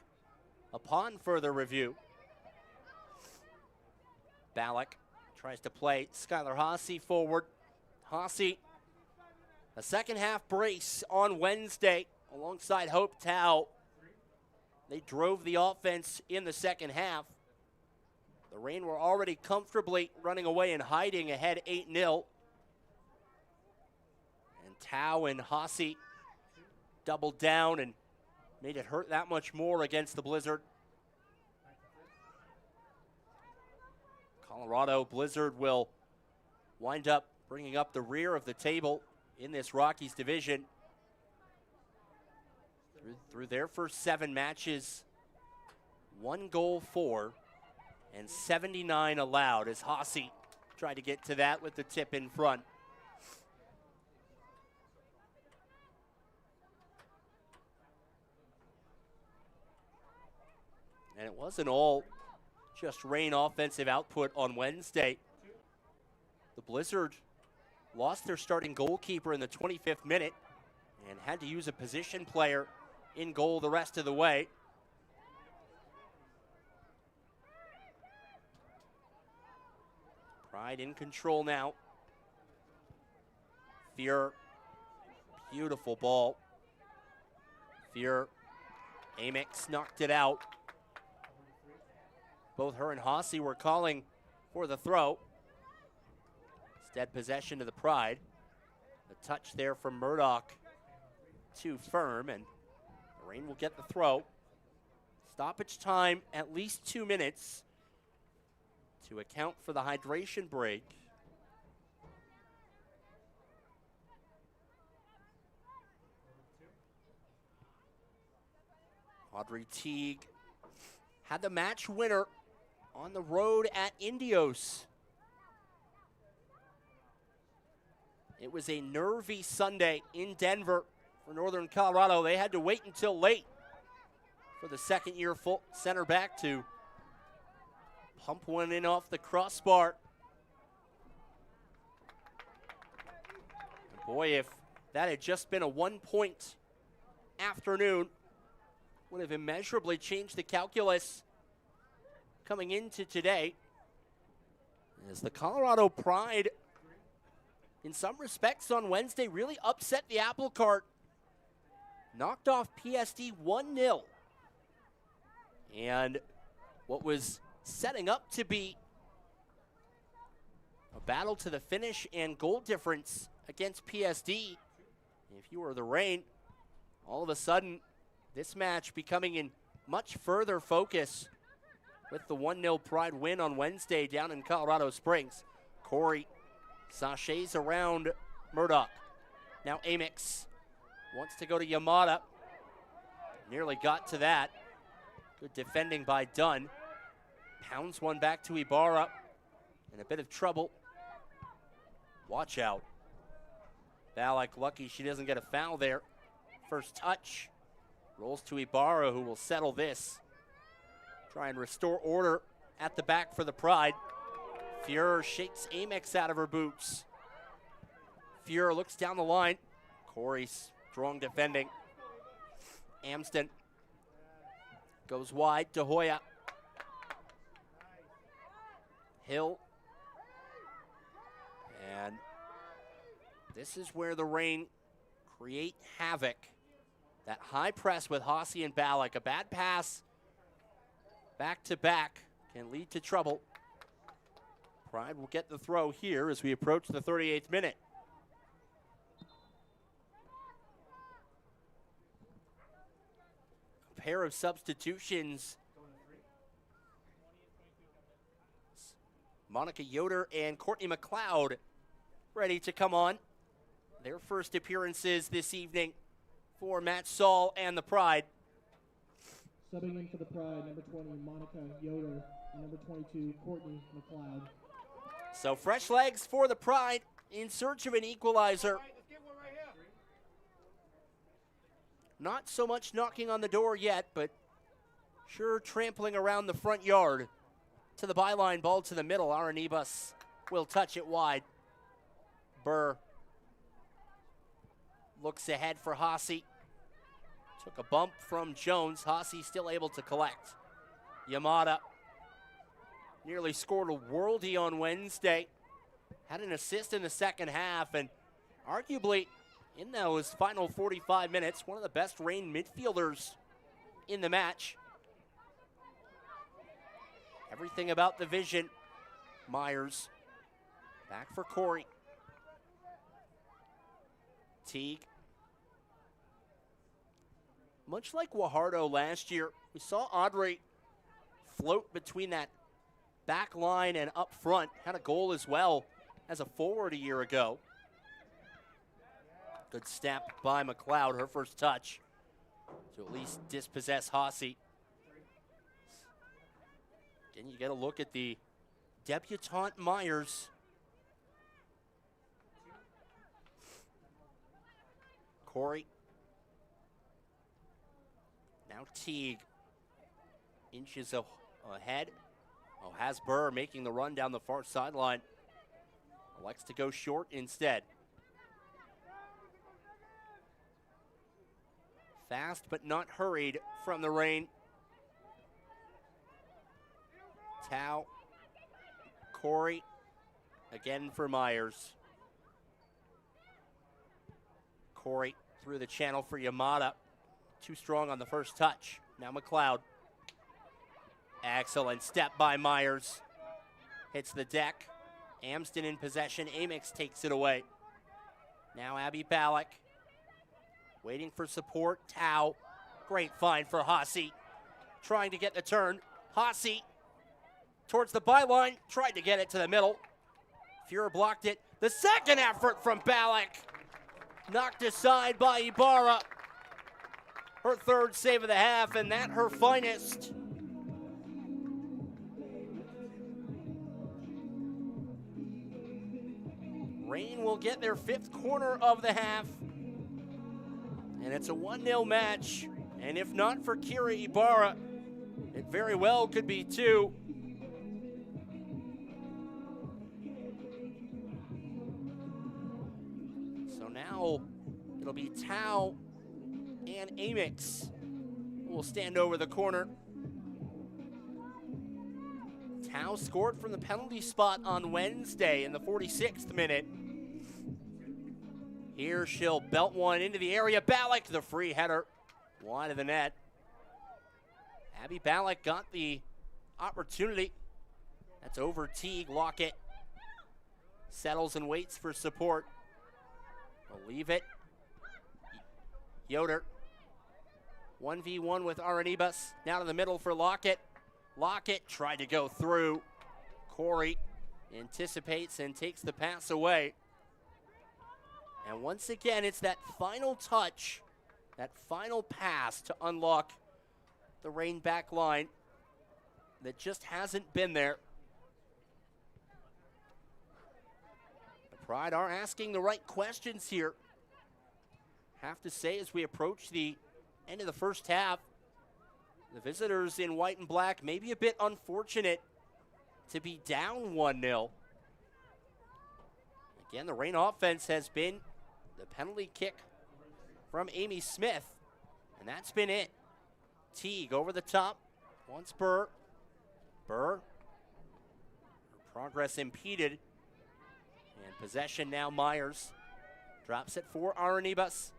upon further review. Ballack tries to play Skylar Haase forward. Haase, a second half brace on Wednesday alongside Hope Tao. They drove the offense in the second half. The Reign were already comfortably running away and hiding ahead 8-0. And Tao and Haase doubled down and made it hurt that much more against the Blizzard. Colorado Blizzard will wind up bringing up the rear of the table in this Rockies division. Through their first 7 matches, 1 goal for and 79 allowed as Haase tried to get to that with the tip in front. And it wasn't all just Reign offensive output on Wednesday. The Blizzard lost their starting goalkeeper in the 25th minute and had to use a position player in goal the rest of the way. Pride in control now. Fear, beautiful ball. Fear, Amix knocked it out. Both her and Haase were calling for the throw. Instead, possession to the Pride. The touch there from Murdoch, too firm, and the Reign will get the throw. Stoppage time, at least 2 minutes to account for the hydration break. Audrey Teague had the match winner on the road at Indios. It was a nervy Sunday in Denver for Northern Colorado. They had to wait until late for the second-year full center back to pump one in off the crossbar. And boy, if that had just been a 1-point afternoon, would have immeasurably changed the calculus coming into today. As the Colorado Pride, in some respects on Wednesday, really upset the apple cart. Knocked off PSD 1-0. And what was setting up to be a battle to the finish and goal difference against PSD, if you were the Reign, all of a sudden, this match becoming in much further focus with the 1-0 Pride win on Wednesday down in Colorado Springs. Corey sachets around Murdoch. Now Amix wants to go to Yamada. Nearly got to that. Good defending by Dunn. Pounds one back to Ibarra. In a bit of trouble. Watch out. Ballack lucky she doesn't get a foul there. First touch. Rolls to Ibarra, who will settle this. Try and restore order at the back for the Pride. Fuhrer shakes Amix out of her boots. Fuhrer looks down the line. Corey strong defending. Amsden goes wide to Hoya. Hill. And this is where the Reign create havoc. That high press with Haase and Ballack. A bad pass back to back can lead to trouble. Pride will get the throw here as we approach the 38th minute. A pair of substitutions. Monica Yoder and Courtney McLeod ready to come on. Their first appearances this evening for Matt Saul and the Pride. Subbing in for the Pride, number 20, Monica Yoder, and number 22, Courtney McLeod. So fresh legs for the Pride in search of an equalizer. Not so much knocking on the door yet, but sure trampling around the front yard. To the byline, ball to the middle. Aranibas will touch it wide. Burr looks ahead for Haase. Took a bump from Jones. Haase still able to collect. Yamada nearly scored a worldie on Wednesday. Had an assist in the second half, and arguably in those final 45 minutes, one of the best Reign midfielders in the match. Everything about the vision. Myers back for Corey. Teague. Much like Guajardo last year, we saw Audrey float between that back line and up front. Had a goal as well as a forward a year ago. Good step by McLeod, her first touch to at least dispossess Haase. Then you get a look at the debutante Myers. Corey. Now Teague. Inches ahead. Oh, has Burr making the run down the far sideline. Elects to go short instead. Fast but not hurried from the Reign. Tao. Corey. Again for Myers. Corey through the channel for Yamada. Too strong on the first touch. Now McLeod. Excellent step by Myers. Hits the deck. Amsden in possession. Amix takes it away. Now Abby Ballack. Waiting for support. Tao. Great find for Haase. Trying to get the turn. Haase towards the byline. Tried to get it to the middle. Fuhrer blocked it. The second effort from Ballack. Knocked aside by Ibarra. Her third save of the half, and that her finest. Reign will get their fifth corner of the half. And it's a 1-0 match. And if not for Kira Ibarra, it very well could be 2. So now it'll be Tao and Amix who will stand over the corner. Tao scored from the penalty spot on Wednesday in the 46th minute. Here she'll belt one into the area. Ballack, the free header, wide of the net. Abby Ballack got the opportunity. That's over Teague. Lockett settles and waits for support. We'll leave it. Yoder. 1v1 with Aranibas. Now to the middle for Lockett. Lockett tried to go through. Corey anticipates and takes the pass away. And once again, it's that final touch, that final pass to unlock the Reign back line that just hasn't been there. The Pride are asking the right questions here. Have to say, as we approach the end of the first half, the visitors in white and black may be a bit unfortunate to be down 1-0. Again, the Reign offense has been the penalty kick from Amy Smith, and that's been it. Teague over the top, wants Burr. Burr, her progress impeded, and possession now Myers. Drops it for Aranibas.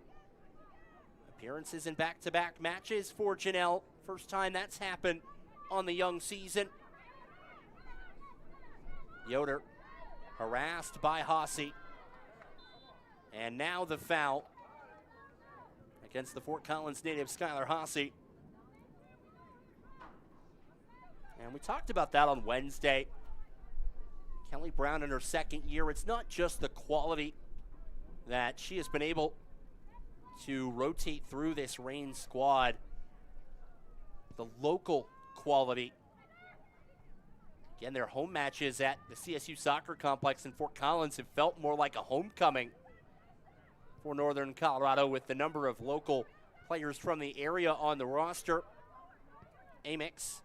Appearances in back-to-back matches for Janelle. First time that's happened on the young season. Yoder harassed by Haase. And now the foul against the Fort Collins native Skylar Haase. And we talked about that on Wednesday. Kelly Brown in her second year. It's not just the quality that she has been able to rotate through this Reign squad. The local quality. Again, their home matches at the CSU Soccer Complex in Fort Collins have felt more like a homecoming for Northern Colorado, with the number of local players from the area on the roster. Amix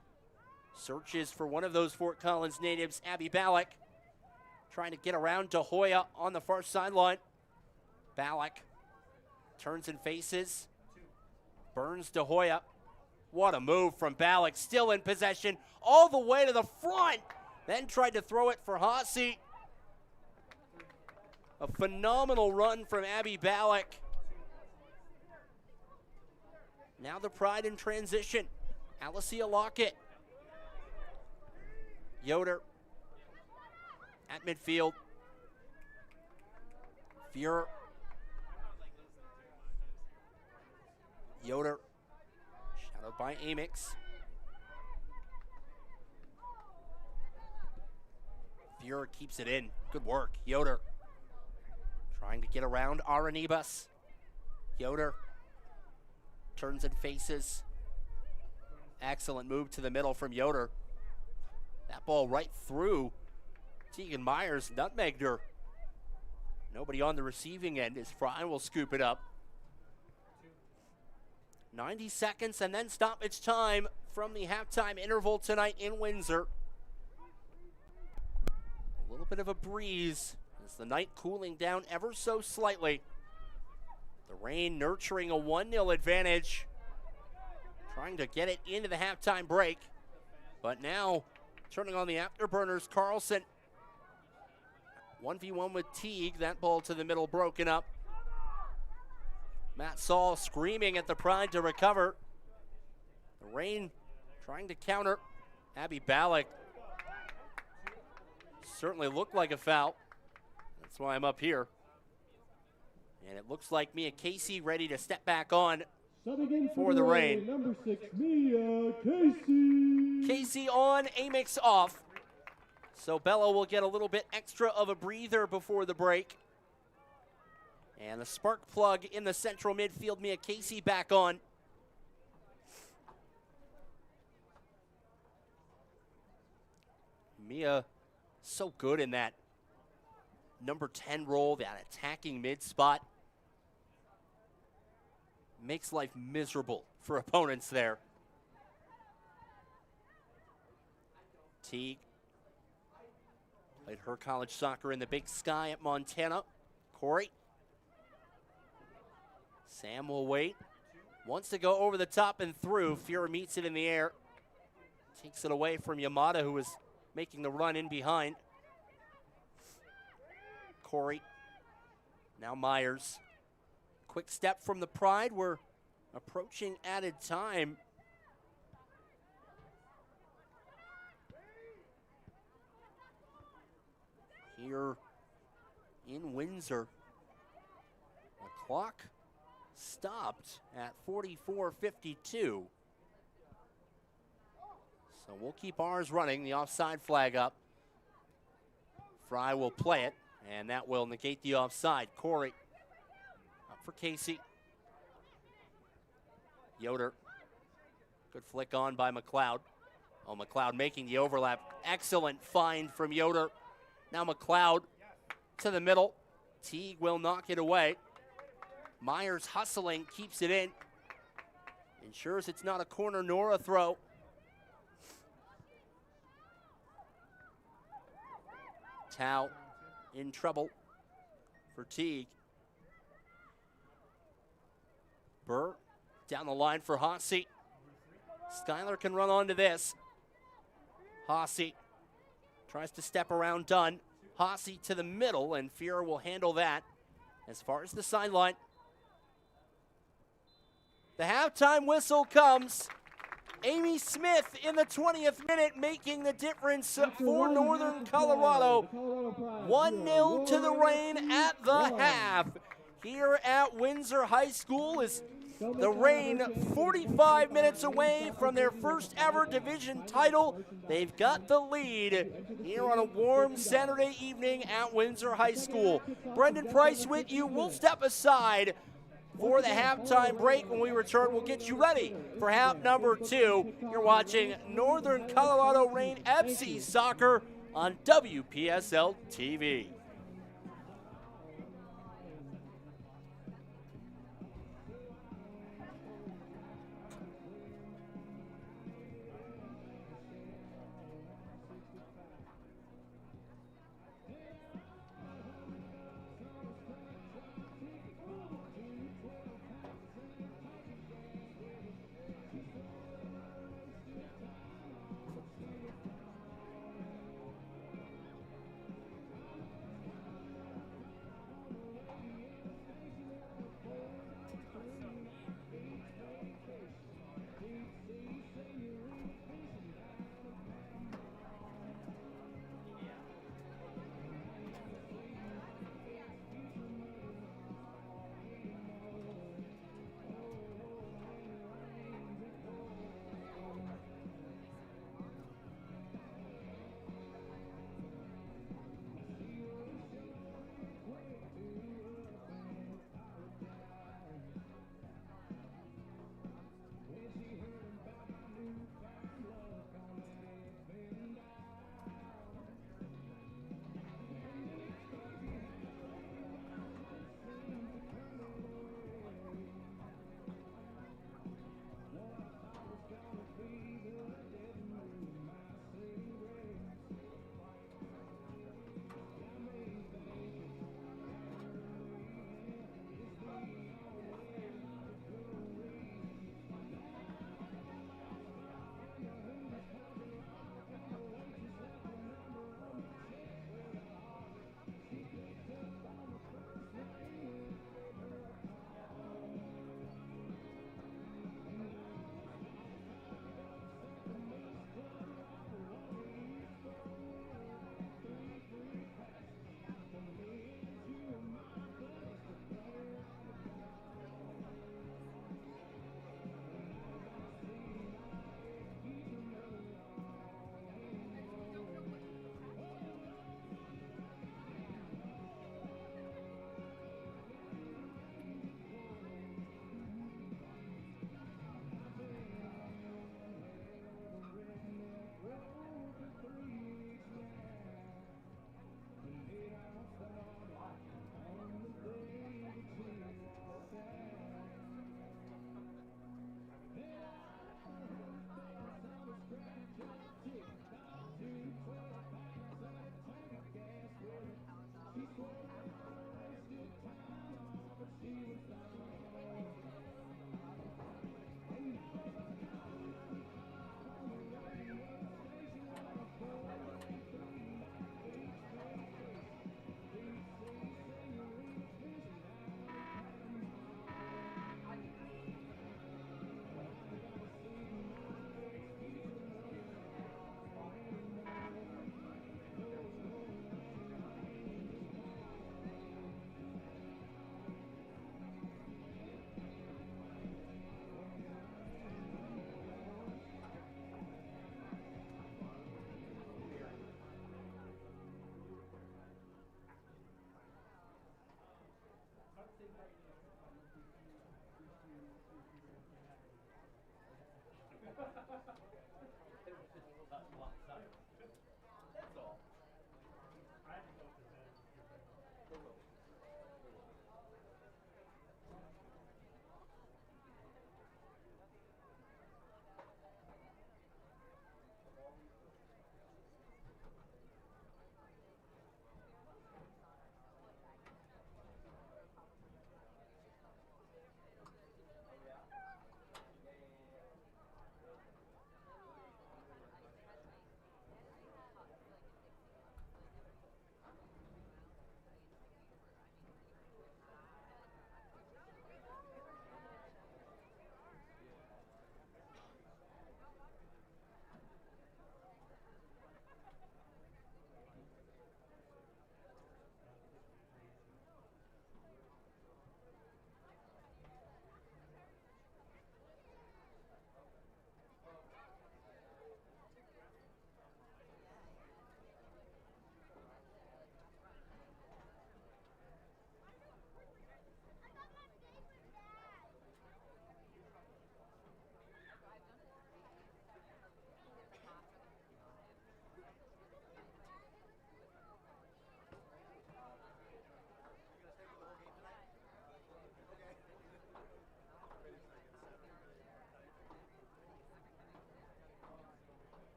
searches for one of those Fort Collins natives, Abby Ballack, trying to get around to Hoya on the far sideline. Ballack turns and faces. Burns De Hoya. What a move from Ballack, still in possession, all the way to the front. Then tried to throw it for Haase. A phenomenal run from Abby Ballack. Now the Pride in transition. Alicia Lockett. Yoder at midfield. Fuhrer. Yoder, shadowed by Amix. Fuhrer keeps it in. Good work. Yoder trying to get around Aranibas. Yoder turns and faces. Excellent move to the middle from Yoder. That ball right through Tegan Myers, nutmegged her. Nobody on the receiving end as Fry will scoop it up. 90 seconds and then stoppage time from the halftime interval tonight in Windsor. A little bit of a breeze as the night cooling down ever so slightly. The rain nurturing a 1-0 advantage. Trying to get it into the halftime break. But now turning on the afterburners, Carlson. 1v1 with Teague. That ball to the middle broken up. Matt Saul screaming at the Pride to recover. The rain trying to counter. Abby Ballack. Certainly looked like a foul. That's why I'm up here. And it looks like Mia Casey ready to step back on for the rain. Number 6, Mia Casey. Casey on, Amix off. So Bella will get a little bit extra of a breather before the break. And the spark plug in the central midfield, Mia Casey back on. Mia so good in that number 10 role, that attacking mid spot. Makes life miserable for opponents there. Teague played her college soccer in the Big Sky at Montana. Corey. Sam will wait. Wants to go over the top and through. Fuhrer meets it in the air. Takes it away from Yamada, who was making the run in behind. Corey. Now Myers. Quick step from the Pride. We're approaching added time. Here in Windsor. The clock stopped at 44:52. So we'll keep ours running. The offside flag up. Fry will play it, and that will negate the offside. Corey up for Casey. Yoder. Good flick on by McLeod. Oh, McLeod making the overlap. Excellent find from Yoder. Now McLeod to the middle. Teague will knock it away. Myers hustling, keeps it in. Ensures it's not a corner nor a throw. Tao in trouble for Teague. Burr down the line for Haase. Skylar can run onto this. Haase tries to step around Dunn. Haase to the middle, and Fuhrer will handle that as far as the sideline. The halftime whistle comes. Amy Smith in the 20th minute making the difference for Northern Colorado. 1-0 to the Reign at the half. Here at Windsor High School is the Reign 45 minutes away from their first ever division title. They've got the lead here on a warm Saturday evening at Windsor High School. Brendan Price with you. We'll step aside for the halftime break. When we return, we'll get you ready for half number 2. You're watching Northern Colorado Reign FC Soccer on WPSL TV.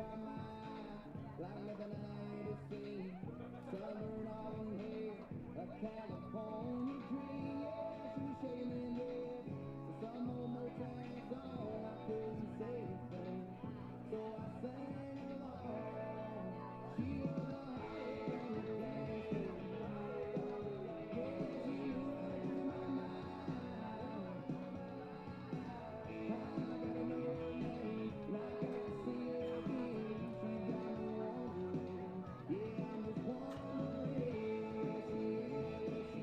caught my eye like nothing I ever seen. Southern autumn hair, a California dream. Yeah, she was shaking head. So some old Motown song, I couldn't say a thing. So I sang along. She was a hot on the dance floor. Yeah, she was running through my mind. I gotta know her name, and I gotta see her again. She's got me wondering. Yeah, I'm just wondering where she is, where she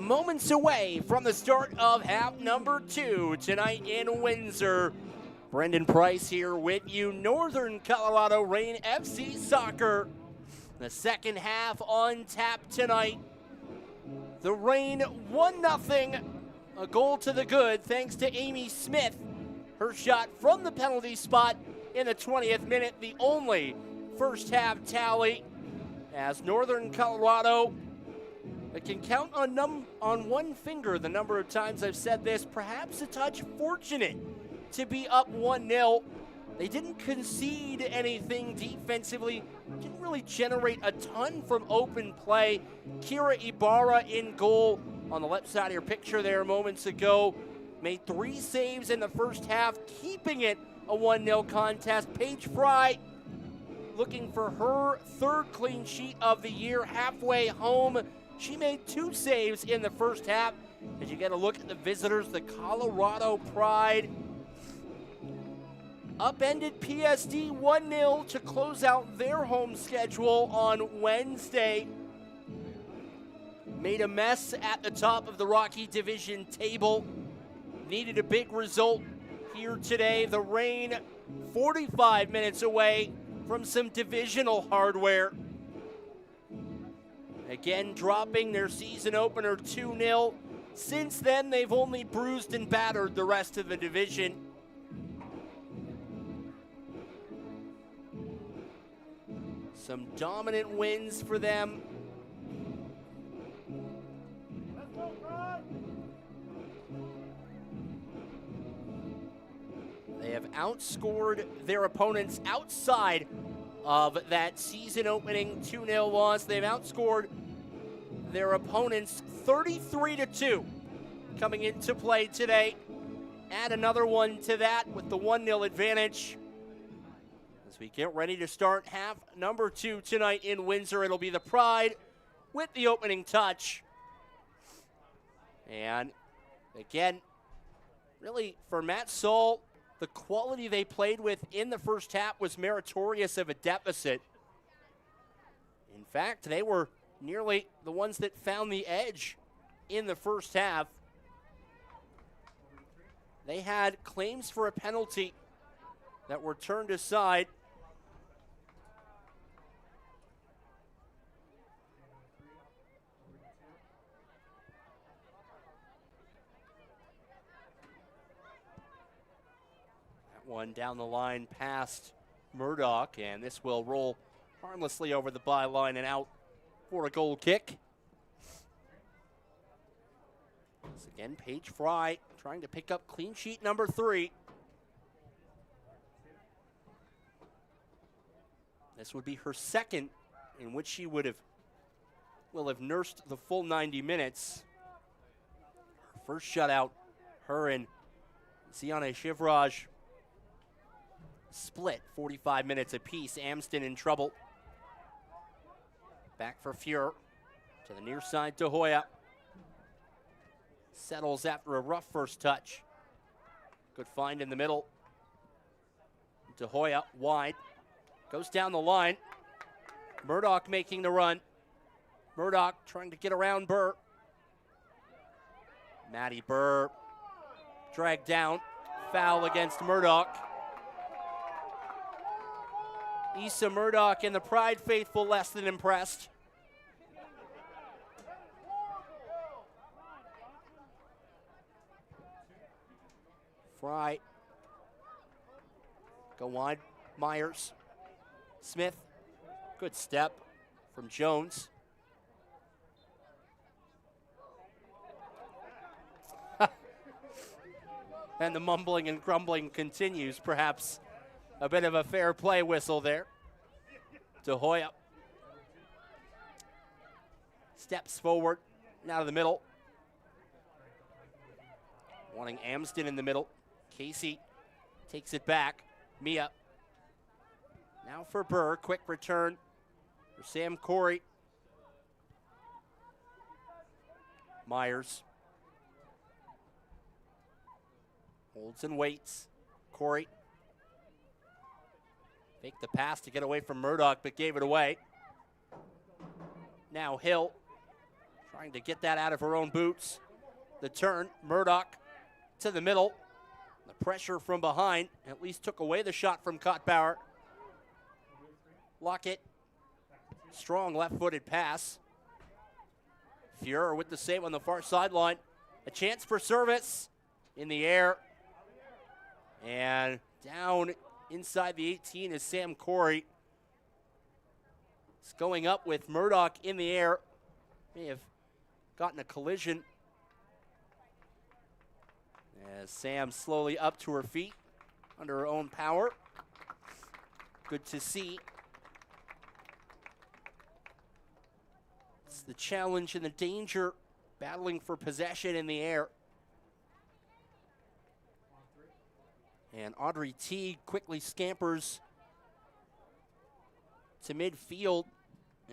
moments away from the start of half number 2 tonight in Windsor. Brendan Price here with you. Northern Colorado Reign FC Soccer. The second half on tap tonight. The Reign 1-0. A goal to the good thanks to Amy Smith. Her shot from the penalty spot in the 20th minute, the only first half tally. As Northern Colorado, I can count on one finger the number of times I've said this, perhaps a touch fortunate to be up 1-0. They didn't concede anything defensively, didn't really generate a ton from open play. Kira Ibarra in goal on the left side of your picture there moments ago. Made 3 saves in the first half, keeping it a 1-0 contest. Paige Fry looking for her 3rd clean sheet of the year, halfway home. She made 2 saves in the first half. As you get a look at the visitors, the Colorado Pride upended PSD 1-0 to close out their home schedule on Wednesday. Made a mess at the top of the Rocky Division table. Needed a big result here today. The Reign 45 minutes away from some divisional hardware. Again, dropping their season opener 2-0. Since then, they've only bruised and battered the rest of the division. Some dominant wins for them. They have outscored their opponents outside of that season opening 2-0 loss. They've outscored their opponents 33-2 coming into play today. Add another one to that with the 1-0 advantage. As we get ready to start half number 2 tonight in Windsor, it'll be the Pride with the opening touch. And again, really for Matt Saul, the quality they played with in the first half was meritorious of a deficit. In fact, they were nearly the ones that found the edge in the first half. They had claims for a penalty that were turned aside. One down the line past Murdoch, and this will roll harmlessly over the byline and out for a goal kick. Once again, Paige Fry trying to pick up clean sheet number 3. This would be her second in which she will have nursed the full 90 minutes. Her first shutout, her and Ziana Shivraj split 45 minutes apiece. Amsden in trouble. Back for Fuhr. To the near side to Hoya. Settles after a rough first touch. Good find in the middle. De Hoya wide. Goes down the line. Murdoch making the run. Murdoch trying to get around Burr. Maddie Burr dragged down. Foul against Murdoch. Issa Murdoch and the Pride faithful less than impressed. Fry. Go wide. Myers. Smith. Good step from Jones. And the mumbling and grumbling continues. Perhaps a bit of a fair play whistle there. De Hoya steps forward, now to the middle. Wanting Amsden in the middle. Casey takes it back. Mia. Now for Burr, quick return for Sam Corey. Myers. Holds and waits. Corey. Fake the pass to get away from Murdoch, but gave it away. Now Hill trying to get that out of her own boots. The turn, Murdoch to the middle. The pressure from behind at least took away the shot from Kottbauer. Lockett, strong left-footed pass. Fuhrer with the save on the far sideline. A chance for service in the air. And down inside the 18 is Sam Corey. It's going up with Murdoch in the air. May have gotten a collision. As Sam slowly up to her feet under her own power. Good to see. It's the challenge and the danger, battling for possession in the air. And Audrey Teague quickly scampers to midfield.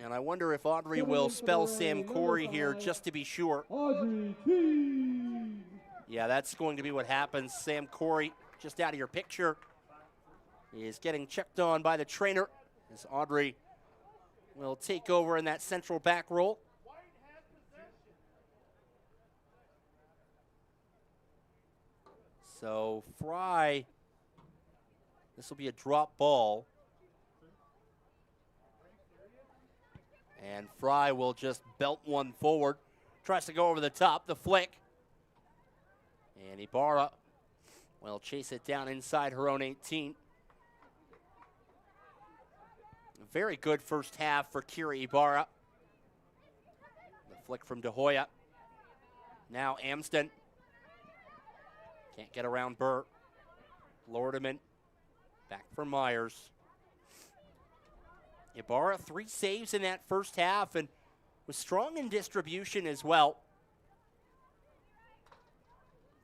And I wonder if Audrey will spell Sam Corey here just to be sure. Audrey Teague. Yeah, that's going to be what happens. Sam Corey, just out of your picture, is getting checked on by the trainer as Audrey will take over in that central back role. So Fry, this will be a drop ball. And Fry will just belt one forward. Tries to go over the top, the flick. And Ibarra will chase it down inside her own 18. A very good first half for Kira Ibarra. The flick from De Hoya. Now Amsden. Can't get around Burr. Lordeman. Back for Myers. Ibarra, 3 saves in that first half and was strong in distribution as well.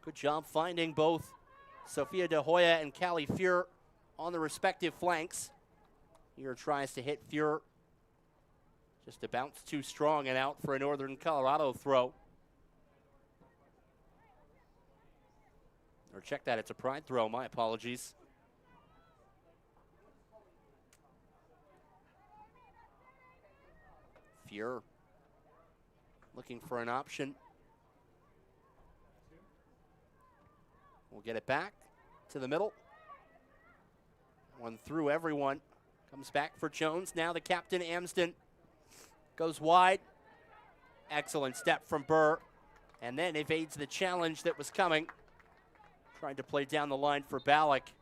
Good job finding both Sophia De Hoya and Callie Fuhrer on the respective flanks. Here tries to hit Fuhrer. Just a bounce too strong and out for a Northern Colorado throw. Or check that, it's a Pride throw, my apologies. Fuhrer looking for an option. We'll get it back to the middle. One through everyone. Comes back for Jones. Now the captain, Amsden, goes wide. Excellent step from Burr. And then evades the challenge that was coming. Trying to play down the line for Ballack.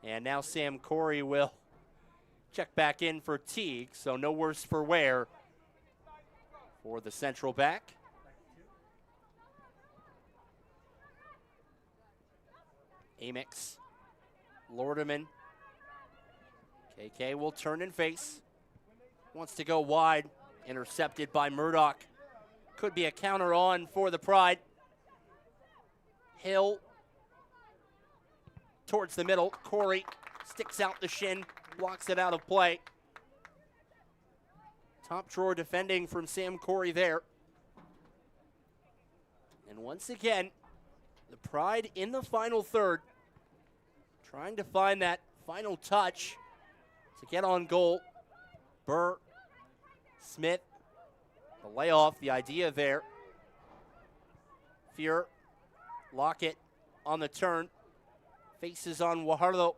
And now Sam Corey will check back in for Teague. So no worse for wear for the central back. Amix, Lordeman. KK will turn and face. Wants to go wide. Intercepted by Murdoch. Could be a counter on for the Pride. Hill towards the middle. Corey sticks out the shin. Blocks it out of play. Top drawer defending from Sam Corey there. And once again, the Pride in the final third, trying to find that final touch to get on goal. Burr, Smith, the layoff, the idea there. Fuhrer, Lockett on the turn, faces on Guajardo.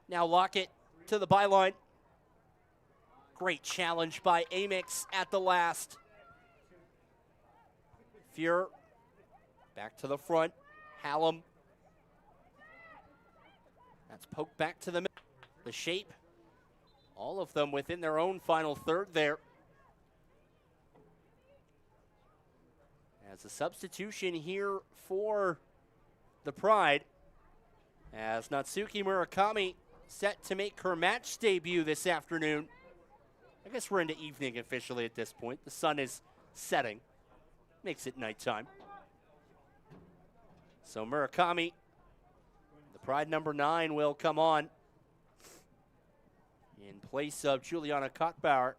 Now Lockett to the byline. Great challenge by Amix at the last. Fuhrer back to the front. Hallam. That's poked back to the middle. The shape. All of them within their own final third there. As a substitution here for the Pride. As Natsuki Murakami set to make her match debut this afternoon. I guess we're into evening officially at this point. The sun is setting. Makes it nighttime. So Murakami, the Pride number 9, will come on in place of Juliana Kottbauer.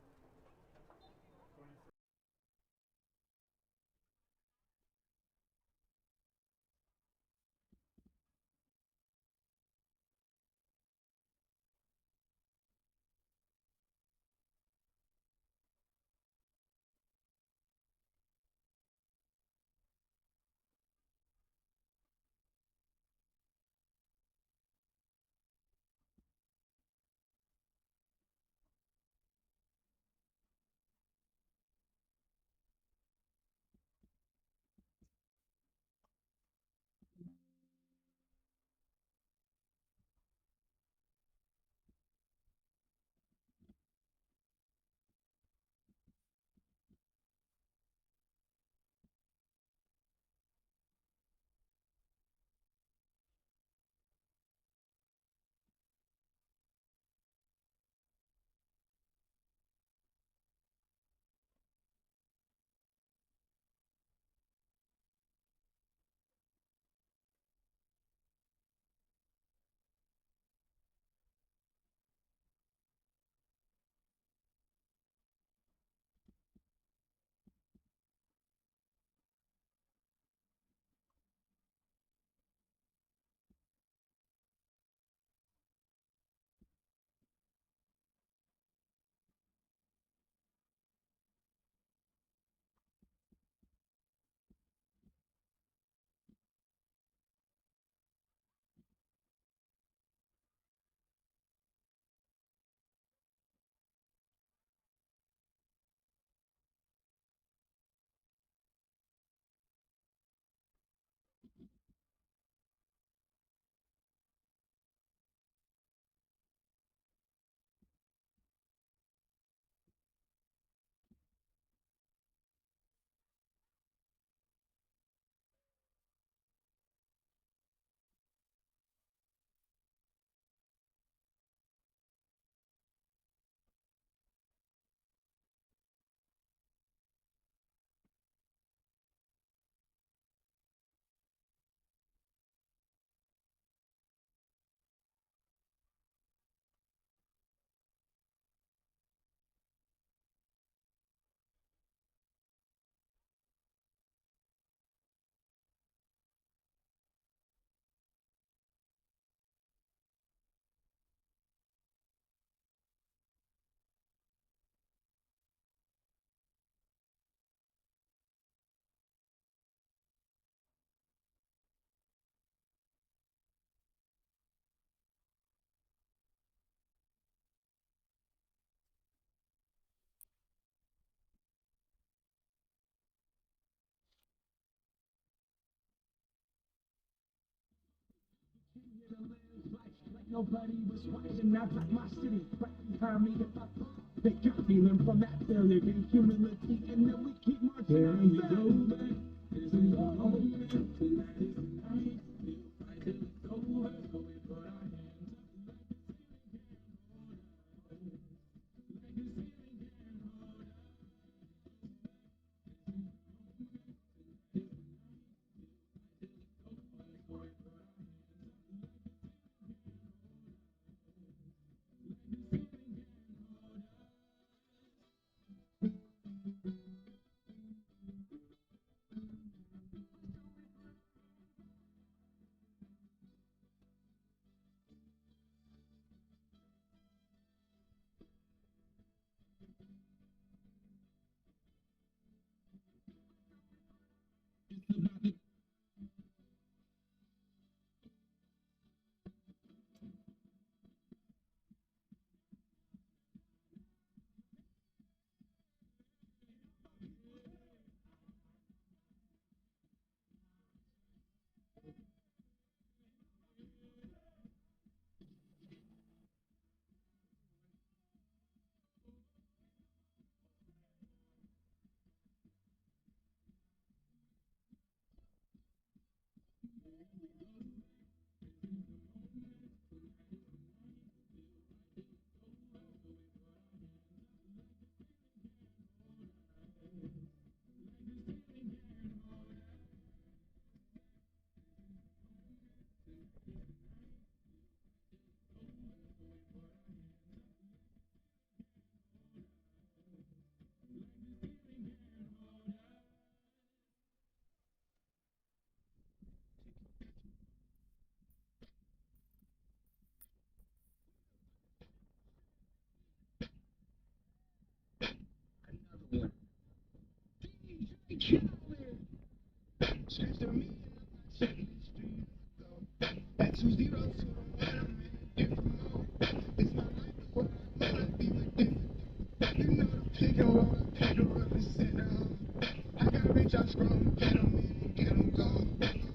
Nobody was watching, not like my city. Right behind me, if I fall, they got me. Learn from that failure, gain humility, and then we keep marching. Here we go back. This is our moment. Tonight is the night. We'll fight till it's over. So we put our hands up like the ceiling can't hold us. Change the meaning of my chemistry. Back to zero to the one I'm in a different mode. It's my life, but what I wanna be with different. You know the pick and roll, I pick her up and sit down. I gotta reach out strong, get them in and get them gone.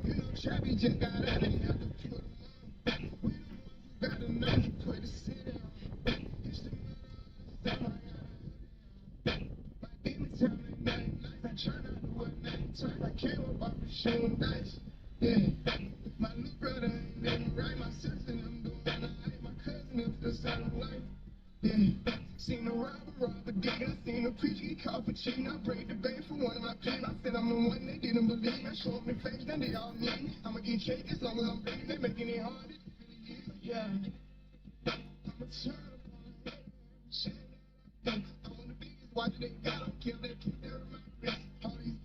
You know Trappy just got out and have to put them on. We the ones who got the nerve to put the sit down. It's the middle of the summer. My demon time at night. I try not to wear night time. I came up off the shooting dice. Yeah. My little brother ain't living right. My sister them doing alright. My cousin is the son of life. Yeah. Seen a robber dick. I seen a preacher get caught for cheating. I break the bank for one of my pain. I said I'm the one they didn't believe. I show up in face, then they all need me. I'ma get cake as long as I'm big. They making it hard. Yeah. I'ma turn up on shit. I'm on the biggest watch they got. I'm kill that keep their wrist. All these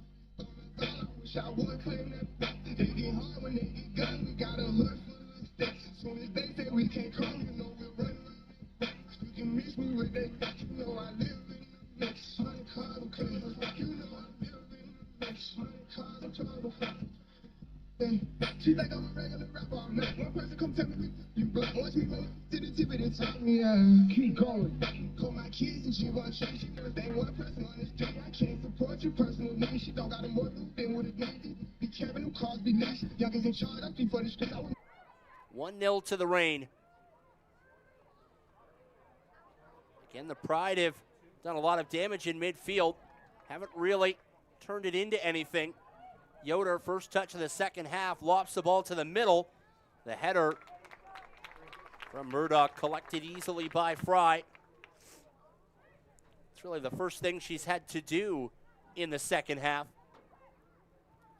I wish I would claim that. They get hard when they get gun. We got a hood full of sticks. Soon as they say we can't come, you know we'll run. You can miss me with that. You know I live in the mix. 100 cars, I'm clean. You know I live in the mix. 100 cars, I'm trouble. She think I'm a regular rapper all night. One person come tell me you black. Watch me go to the tip of the top. Keep going. Call my kids and she want to change. She never think one person on the street. I can't support your personal needs. She don't got a more loot than what it needs. Be careful, them cars be nice. Youngest in charge, I speak for the streets. 1-0 to the Reign. Again, the Pride have done a lot of damage in midfield. Haven't really turned it into anything. Yoder, first touch of the second half, lofts the ball to the middle. The header from Murdoch collected easily by Fry. It's really the first thing she's had to do in the second half.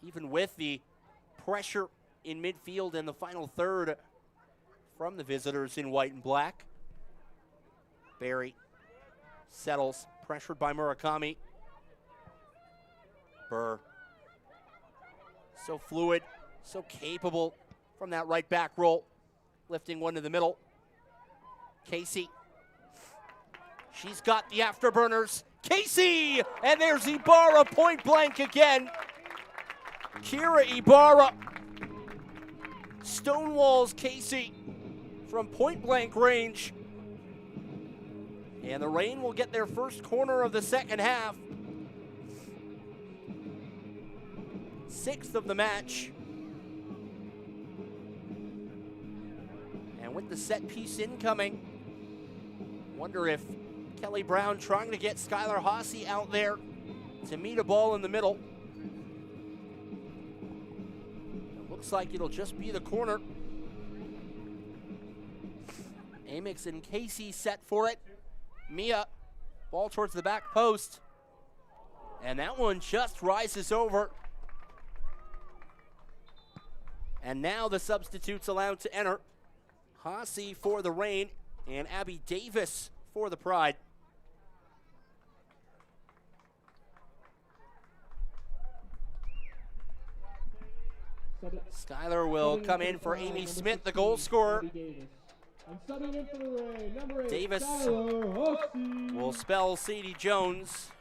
Even with the pressure in midfield in the final third from the visitors in white and black. Barry settles, pressured by Murakami. Burr. So fluid, so capable from that right back roll. Lifting one to the middle. Casey. She's got the afterburners. Casey! And there's Ibarra point blank again. Kira Ibarra stonewalls Casey from point blank range. And the Reign will get their first corner of the second half. 6th of the match. And with got the set piece incoming. Wonder if Kelly Brown trying to get Skylar Hossey out there to meet a ball in the middle. It looks like it'll just be the corner. Amix and Casey set for it. Mia, ball towards the back post. And that one just rises over. And now the substitutes allowed to enter. Hossey for the Reign and Abby Davis for the Pride. Skylar will come in for Amy Smith, the goal scorer. Davis will spell Sadie Jones.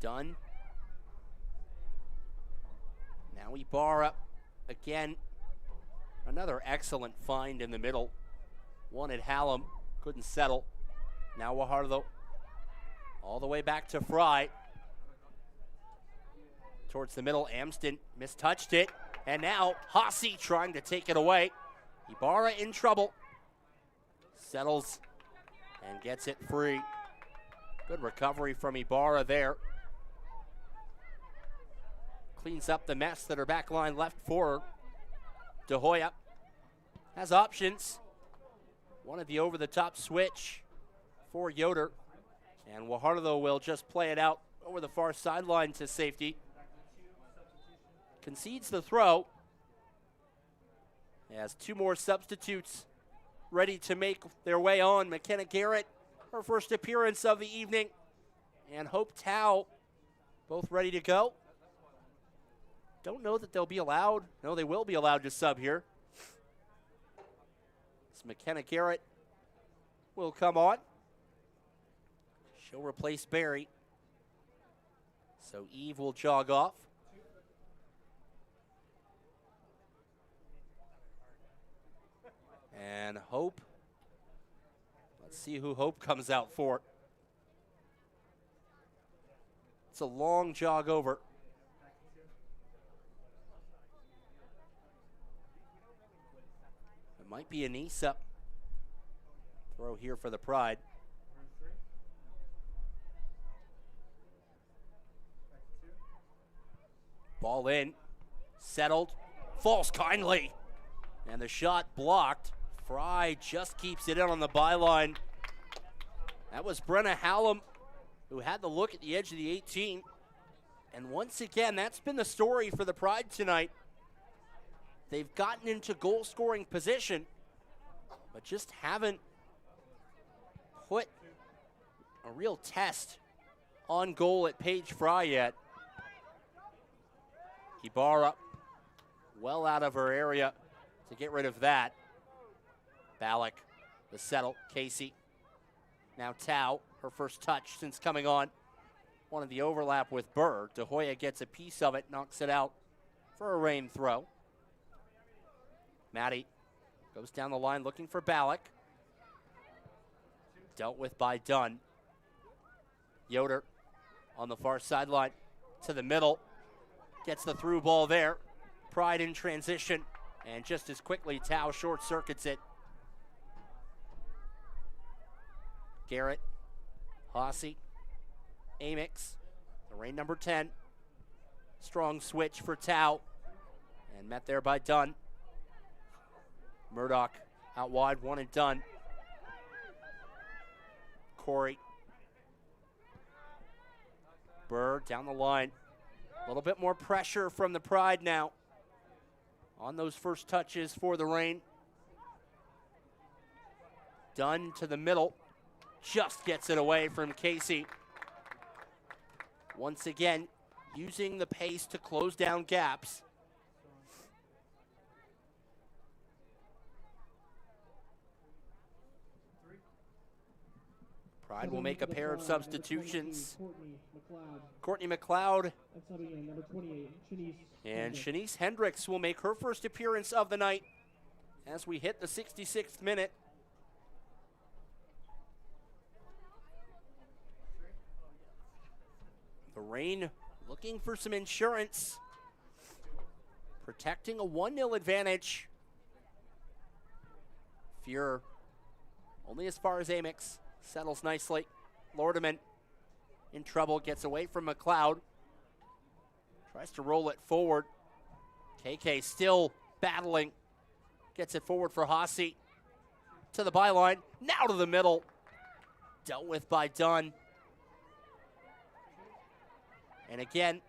Done. Now Ibarra again. Another excellent find in the middle. One at Hallam, couldn't settle. Now Wahardo all the way back to Fry. Towards the middle, Amston mistouched it. And now Hossey trying to take it away. Ibarra in trouble. Settles and gets it free. Good recovery from Ibarra there. Cleans up the mess that her back line left for her. De Hoya has options. Wanted the over-the-top switch for Yoder. And Wahardo will just play it out over the far sideline to safety. Concedes the throw. Has two more substitutes ready to make their way on. McKenna Garrett, her first appearance of the evening. And Hope Tao, both ready to go. Don't know that they'll be allowed. No, they will be allowed to sub here. So McKenna Garrett will come on. She'll replace Barry. So Eve will jog off. And Hope. Let's see who Hope comes out for. It's a long jog over. Might be an Anissa. Throw here for the Pride. Ball in, settled, falls kindly. And the shot blocked. Fry just keeps it in on the byline. That was Brenna Hallam, who had the look at the edge of the 18. And once again, that's been the story for the Pride tonight. They've gotten into goal-scoring position, but just haven't put a real test on goal at Paige Fry yet. Ibarra well out of her area to get rid of that. Ballack, the settle, Casey. Now Tao, her first touch since coming on. Wanted the overlap with Burr. De Hoya gets a piece of it, knocks it out for a Reign throw. Maddie goes down the line looking for Ballack. Dealt with by Dunn. Yoder on the far sideline to the middle. Gets the through ball there. Pride in transition. And just as quickly, Tao short circuits it. Garrett, Hossey, Amix, the Reign number 10. Strong switch for Tao. And met there by Dunn. Murdoch out wide, one and done. Corey. Burr down the line. A little bit more pressure from the Pride now on those first touches for the Reign. Dunn to the middle. Just gets it away from Casey. Once again, using the pace to close down gaps. Pride will make a pair of substitutions. Courtney McLeod and Shanice Hendricks will make her first appearance of the night as we hit the 66th minute. The Reign looking for some insurance, protecting a 1-0 advantage. Fuhrer only as far as Amix, settles nicely. Lordeman in trouble, gets away from McLeod, tries to roll it forward. KK still battling, gets it forward for Haase, to the byline, now to the middle, dealt with by Dunn. And again,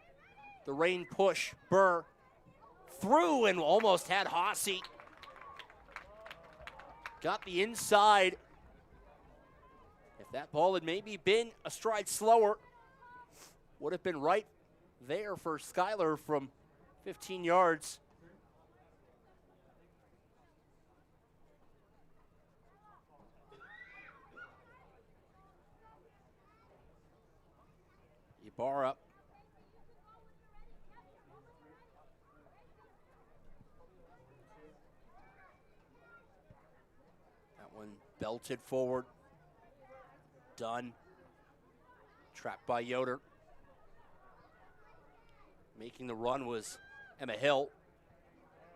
the Reign push, Burr through and almost had Haase. Got the inside. If that ball had maybe been a stride slower, would have been right there for Schuyler from 15 yards. Ibarra. That one belted forward. Dunn. Trapped by Yoder. Making the run was Emma Hill.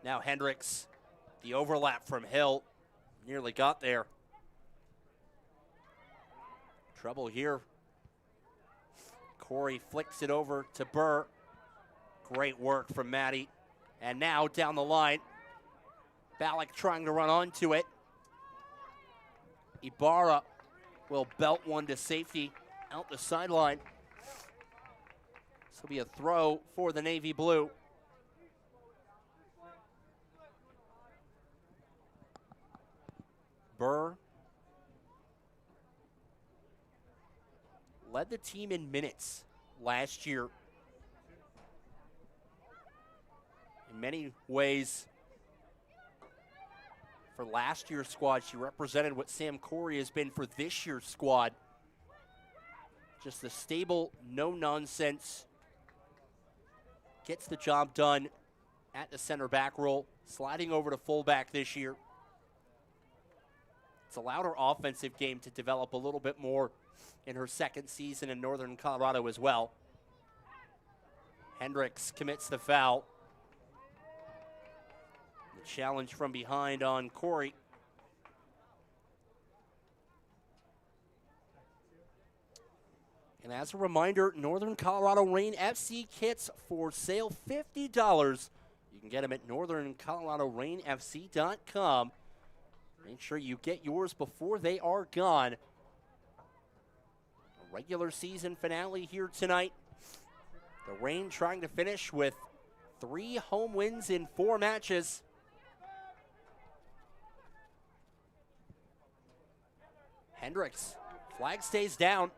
Now Hendricks. The overlap from Hill. Nearly got there. Trouble here. Corey flicks it over to Burr. Great work from Maddie. And now down the line. Ballack trying to run onto it. Ibarra will belt one to safety out the sideline. This will be a throw for the Navy Blue. Burr led the team in minutes last year. In many ways, for last year's squad, she represented what Sam Corey has been for this year's squad. Just the stable, no-nonsense, gets the job done at the center back role, sliding over to fullback this year. It's allowed her offensive game to develop a little bit more in her second season in Northern Colorado as well. Hendricks commits the foul. The challenge from behind on Corey. And as a reminder, Northern Colorado Reign FC kits for sale, $50. You can get them at northerncolorado-reignfc.com. Make sure you get yours before they are gone. A regular season finale here tonight. The Reign trying to finish with 3 home wins in 4 matches. Hendricks, flag stays down.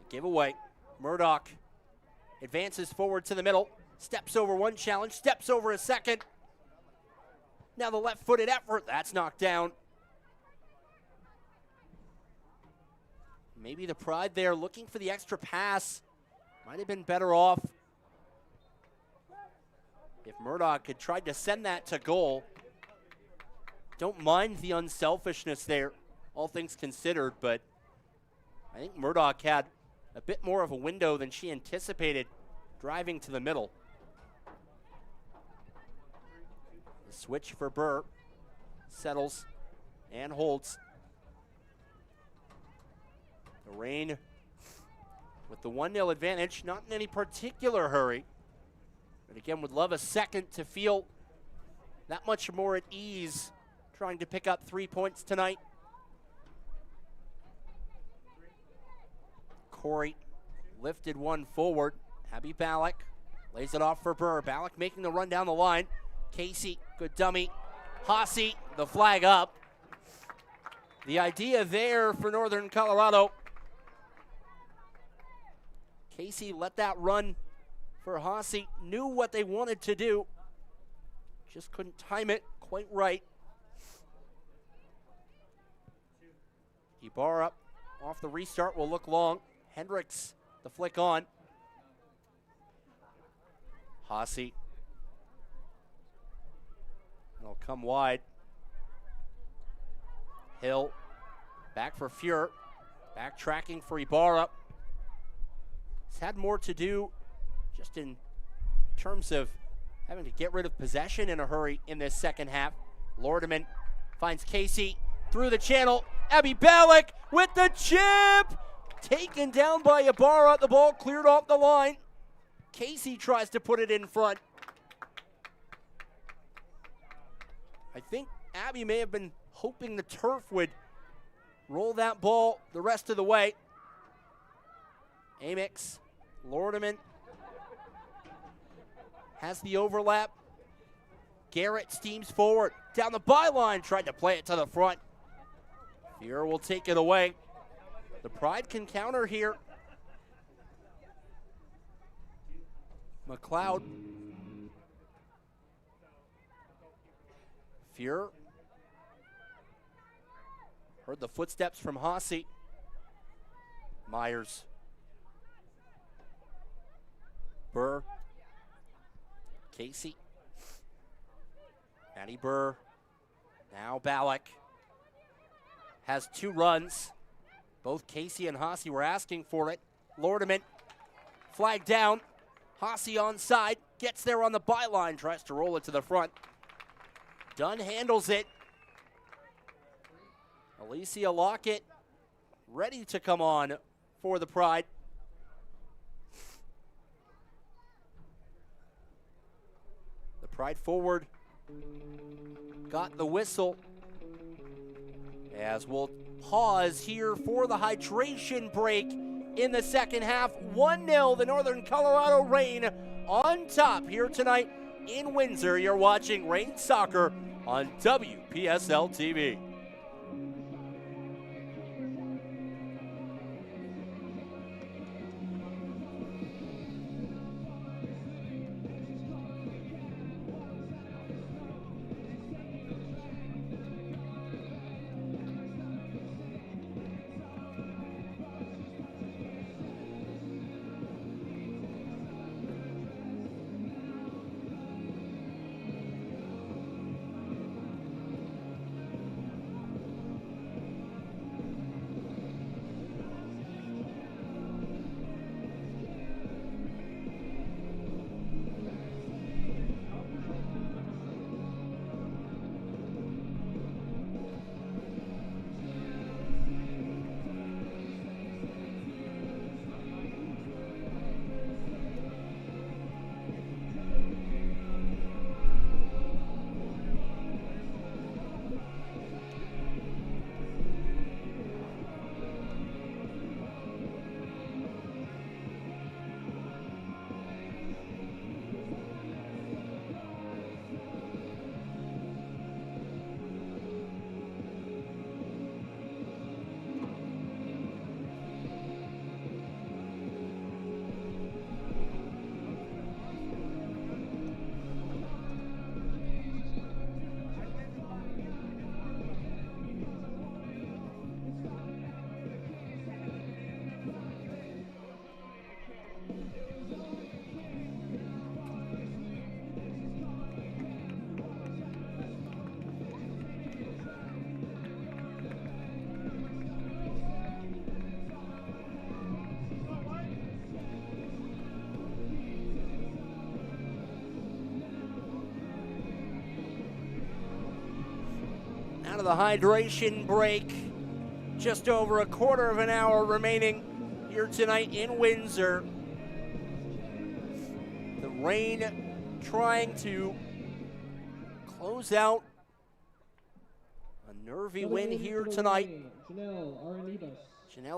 Giveaway. Murdoch advances forward to the middle, steps over one challenge, steps over a second. Now the left-footed effort, that's knocked down. Maybe the pride there, looking for the extra pass. Might have been better off if Murdoch had tried to send that to goal. Don't mind the unselfishness there, all things considered, but I think Murdoch had a bit more of a window than she anticipated driving to the middle. The switch for Burr, settles and holds. The Reign with the 1-0 advantage, not in any particular hurry, but again would love a second to feel that much more at ease trying to pick up 3 points tonight. Corey lifted one forward. Abby Ballack lays it off for Burr. Ballack making the run down the line. Casey, good dummy. Haase, the flag up. The idea there for Northern Colorado. Casey let that run for Haase. Knew what they wanted to do. Just couldn't time it quite right. Ibarra off the restart will look long. Hendricks, the flick on. Haase It'll come wide. Hill back for Fuhr. Backtracking for Ibarra. He's had more to do just in terms of having to get rid of possession in a hurry in this second half. Lordeman finds Casey through the channel. Abby Ballack with the chip! Taken down by Ibarra. The ball cleared off the line. Casey tries to put it in front. I think Abby may have been hoping the turf would roll that ball the rest of the way. Amix, Lordeman has the overlap. Garrett steams forward, down the byline, tried to play it to the front. Fuhr will take it away. The Pride can counter here. McLeod. Fuhr. Heard the footsteps from Haase. Myers. Burr. Casey. Maddie Burr. Now Ballack. Has 2 runs. Both Casey and Haase were asking for it. Lordeman. Flag down. Haase onside. Gets there on the byline. Tries to roll it to the front. Dunn handles it. Alicia Lockett ready to come on for the Pride. The Pride forward got the whistle as we'll pause here for the hydration break in the second half. 1-0, the Northern Colorado Reign on top here tonight in Windsor. You're watching Reign Soccer on WPSL TV. Out of the hydration break. Just over a quarter of an hour remaining here tonight in Windsor. The Reign trying to close out a nervy win here tonight. Janelle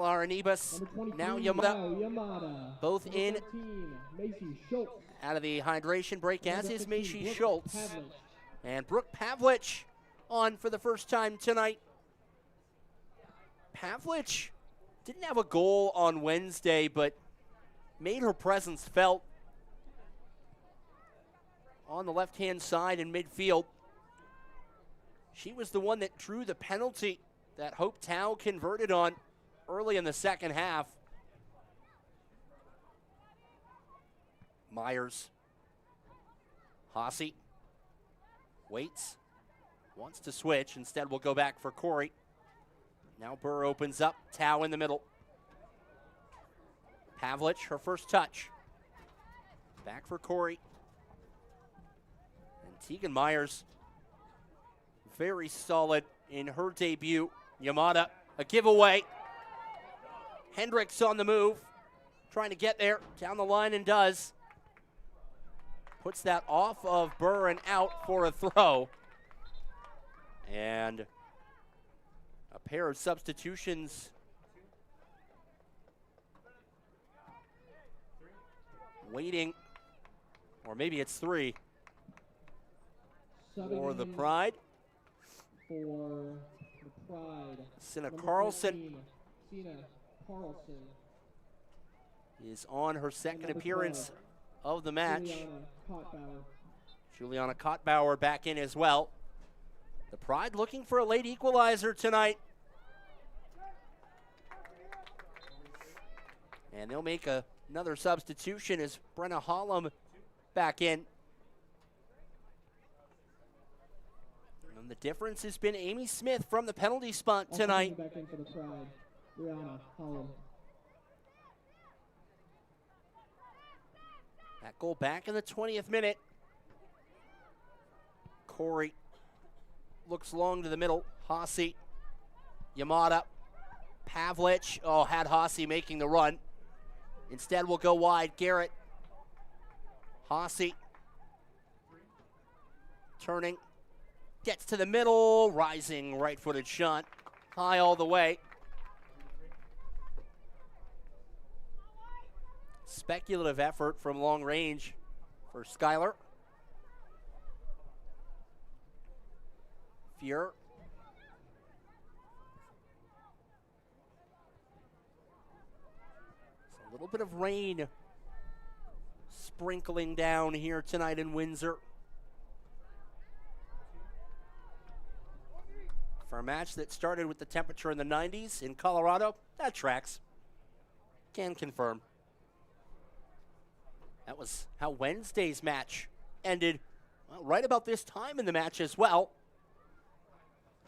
Aranibas, now Yamada, both in out of the hydration break, as is Macy Schultz. And Brooke Pavlich on for the first time tonight. Pavlich didn't have a goal on Wednesday, but made her presence felt on the left-hand side in midfield. She was the one that drew the penalty that Hope Tao converted on early in the second half. Myers. Haase waits. Wants to switch. Instead, we'll go back for Corey. Now Burr opens up. Tao in the middle. Pavlich, her first touch. Back for Corey. And Tegan Myers, very solid in her debut. Yamada, a giveaway. Hendricks on the move. Trying to get there. Down the line and does. Puts that off of Burr and out for a throw. And a pair of substitutions. Waiting, or maybe it's 3 for the Pride. For the Pride. Sina Number Carlson 14, Sina Carlson. is on her second number appearance of the match. Juliana Kottbauer. Juliana Kottbauer back in as well. The Pride looking for a late equalizer tonight. And they'll make another substitution as Brenna Hollum back in. And the difference has been Amy Smith from the penalty spot Also tonight. coming back in for the Pride, Brianna Holland. That goal back in the 20th minute. Corey looks long to the middle. Haase, Yamada, Pavlich. Oh, had Haase making the run. Instead, we'll go wide. Garrett, Haase, turning, gets to the middle, rising right-footed shot, high all the way. Speculative effort from long range for Skylar. Fier. A little bit of rain sprinkling down here tonight in Windsor. For a match that started with the temperature in the 90s in Colorado, that tracks. Can confirm. That was how Wednesday's match ended, well, right about this time in the match as well.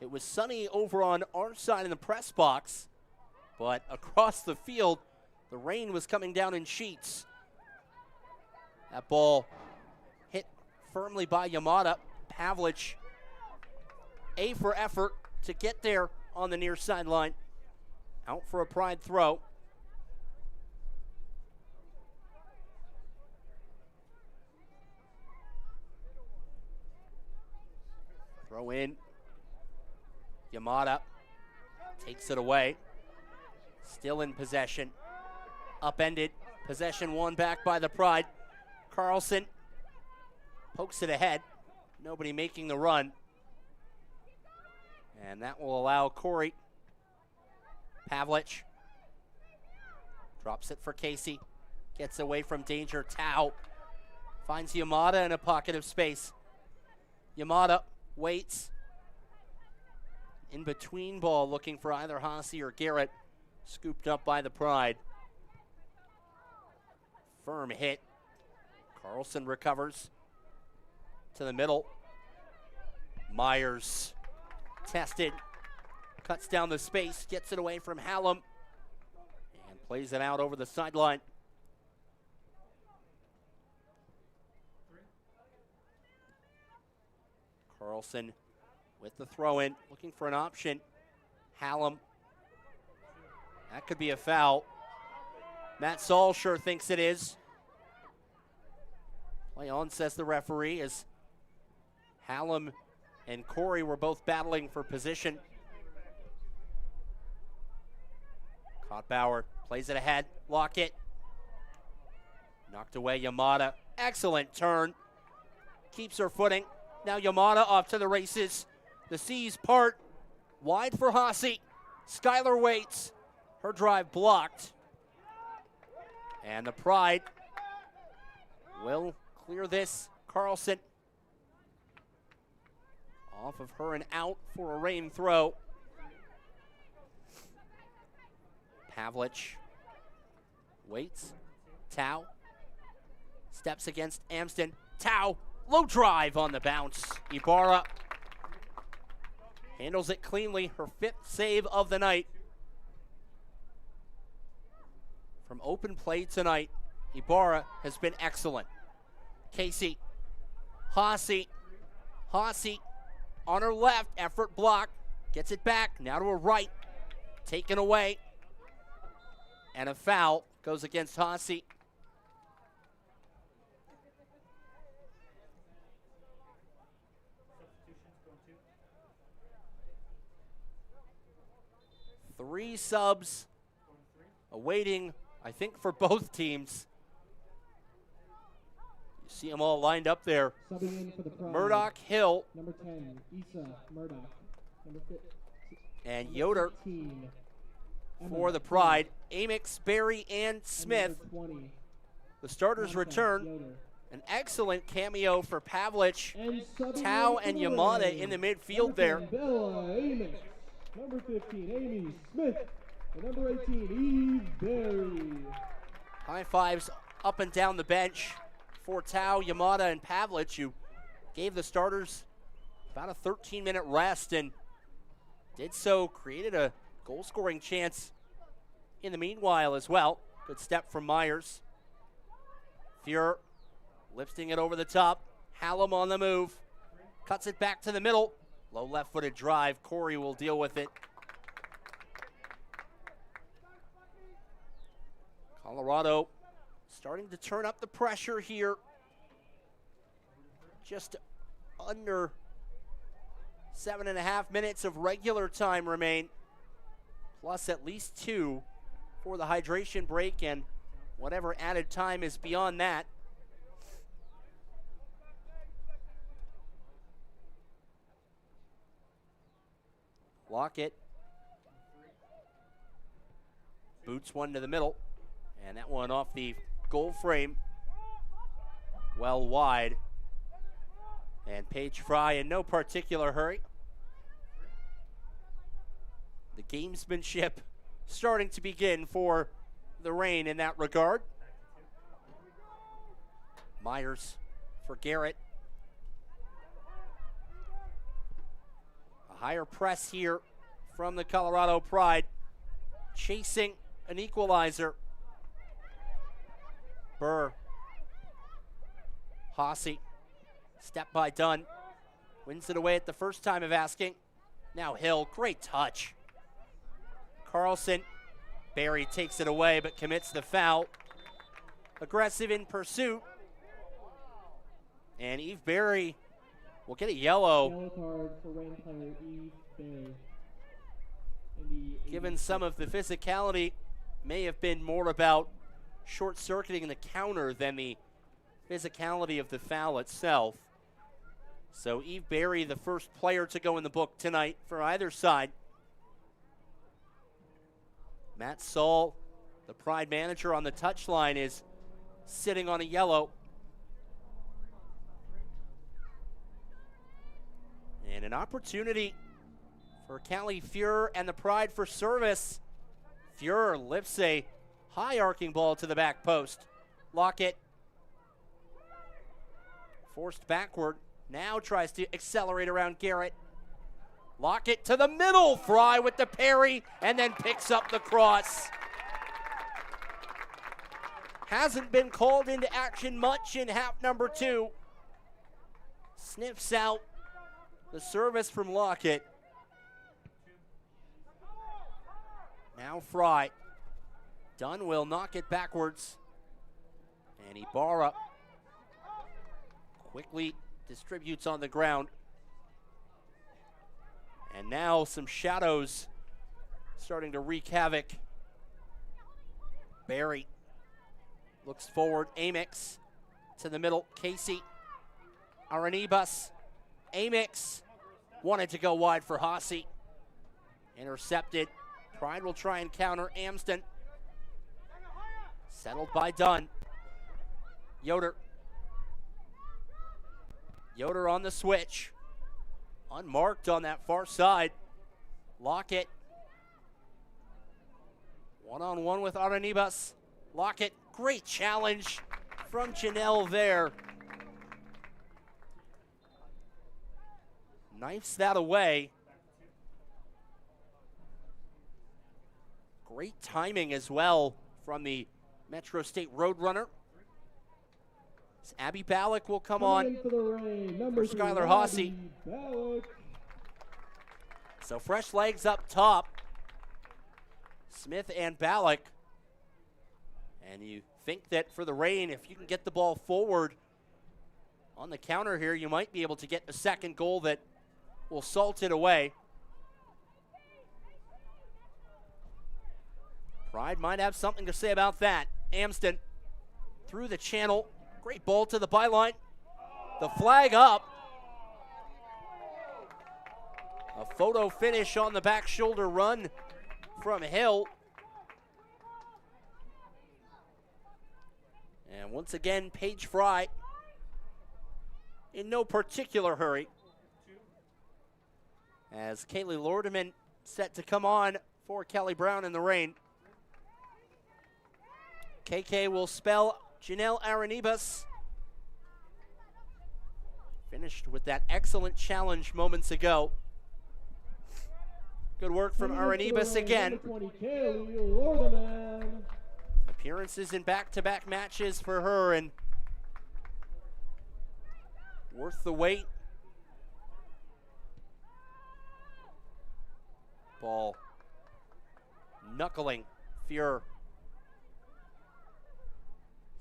It was sunny over on our side in the press box, but across the field, the rain was coming down in sheets. That ball hit firmly by Yamada. Pavlich, A for effort to get there on the near sideline. Out for a Pride throw. Throw in. Yamada takes it away. Still in possession. Upended. Possession won back by the Pride. Carlson pokes it ahead. Nobody making the run. And that will allow Corey. Pavlich drops it for Casey. Gets away from danger. Tao finds Yamada in a pocket of space. Yamada waits. In between ball looking for either Haase or Garrett. Scooped up by the Pride. Firm hit. Carlson recovers to the middle. Myers tested. Cuts down the space. Gets it away from Hallam. And plays it out over the sideline. Carlson with the throw in. Looking for an option. Hallam. That could be a foul. Matt Saul sure thinks it is. Play on, says the referee, as Hallam and Corey were both battling for position. Kottbauer plays it ahead. Lockett. Knocked away Yamada. Excellent turn. Keeps her footing. Now Yamada off to the races. The seas part. Wide for Haase. Skylar waits. Her drive blocked. And the Pride will clear this. Carlson off of her and out for a rain throw. Pavlich waits. Tao steps against Amsden. Tao, low drive on the bounce. Ibarra Handles it cleanly, her 5th save of the night. From open play tonight, Ibarra has been excellent. Casey, Hossie on her left, effort block, gets it back, now to her right, taken away, and a foul goes against Hossie. Three subs awaiting, I think, for both teams. You see them all lined up there. Subbing in for the Pride. Murdoch, Hill, Number 10, Issa Murdoch. Number 15, and Yoder 18, Emma for the Pride. Amix, Berry, and Smith. And number 20, The starters Monica return. Yoder. An excellent cameo for Pavlich, And subbing Tau, in and for the Yamada Rays. in the midfield Number there. 10, Bella Amos. Number 15, Amy Smith. And number 18, Eve Berry. High fives up and down the bench for Tau, Yamada, and Pavlich, who gave the starters about a 13-minute rest and did so, created a goal-scoring chance in the meanwhile as well. Good step from Myers. Fuhrer lifting it over the top. Hallam on the move. Cuts it back to the middle. Low left-footed drive. Corey will deal with it. Colorado starting to turn up the pressure here. Just under 7.5 minutes of regular time remain, plus at least 2 for the hydration break and whatever added time is beyond that. Lockett boots one to the middle, and that one off the goal frame, well wide. And Paige Fry in no particular hurry. The gamesmanship starting to begin for the Reign in that regard. Myers for Garrett. A higher press here from the Colorado Pride, chasing an equalizer. Burr. Hossie. Step by Dunn. Wins it away at the first time of asking. Now Hill, great touch. Carlson. Barry takes it away but commits the foul. Aggressive in pursuit. And Eve Barry will get a yellow. Yellow card for Reign player Eve Berry. Given some of the physicality, may have been more about short-circuiting the counter than the physicality of the foul itself. So Eve Barry, the first player to go in the book tonight for either side. Matt Saul, the Pride manager on the touchline, is sitting on a yellow. And an opportunity for Callie Fuhrer and the Pride for service. Fuhrer lifts a high arcing ball to the back post. Lockett forced backward. Now tries to accelerate around Garrett. Lockett to the middle. Fry with the parry and then picks up the cross. Hasn't been called into action much in half number 2. Sniffs out the service from Lockett. Now Fry. Dunn will knock it backwards. And Ibarra quickly distributes on the ground. And now some shadows starting to wreak havoc. Barry looks forward. Amix to the middle. Casey. Aranibas. Amix wanted to go wide for Hossie. Intercepted. Pride will try and counter. Amsden. Settled by Dunn. Yoder. Yoder on the switch. Unmarked on that far side. Lockett. One-on-one with Aranibas. Lockett, great challenge from Janelle there. Knifes that away. Great timing as well from the Metro State Roadrunner. Abby Ballack will come on For the rain, for Skylar Hossey. So fresh legs up top. Smith and Ballack. And you think that for the rain, if you can get the ball forward on the counter here, you might be able to get a second goal that will salt it away. Pride might have something to say about that. Amsden through the channel. Great ball to the byline. The flag up. A photo finish on the back shoulder run from Hill. And once again, Paige Fry in no particular hurry. As Kaylee Lordeman set to come on for Kelly Brown in the rain. KK will spell Janelle Aranibas. Finished with that excellent challenge moments ago. Good work from Aranibas again. Appearances in back-to-back matches for her, and worth the wait. Ball knuckling Fuhr.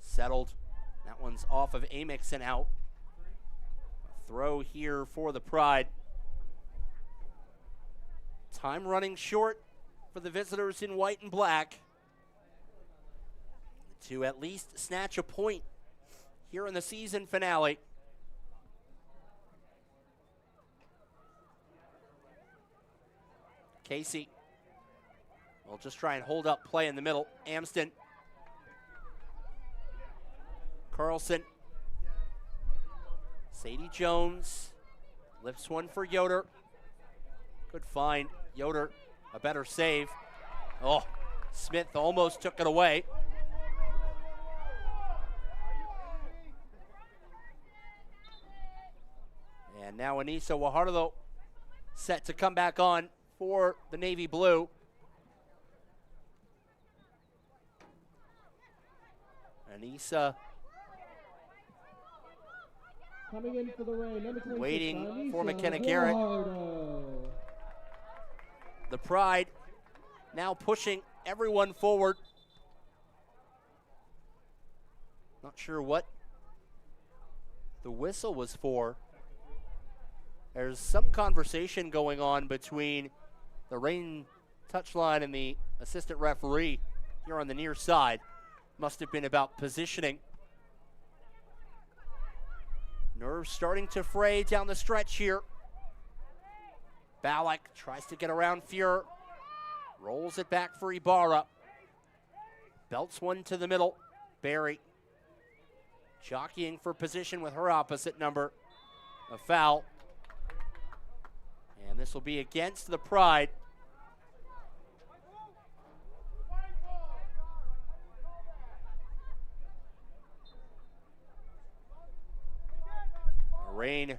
Settled. That one's off of Amix and out. A throw here for the Pride. Time running short for the visitors in white and black to at least snatch a point here in the season finale. Casey will just try and hold up play in the middle. Amsden. Carlson. Sadie Jones lifts one for Yoder. Good find. Yoder, a better save. Oh, Smith almost took it away. And now Anissa Wahardo set to come back on for the Navy Blue. Anissa coming in for the rain, number 26, waiting for Anissa McKenna Garrett. Guajardo. The Pride now pushing everyone forward. Not sure what the whistle was for. There's some conversation going on between the Rain touchline and the assistant referee here on the near side. Must have been about positioning. Nerves starting to fray down the stretch here. Ballack tries to get around Fuhr. Rolls it back for Ibarra. Belts one to the middle. Barry jockeying for position with her opposite number. A foul. And this will be against the Pride. Rain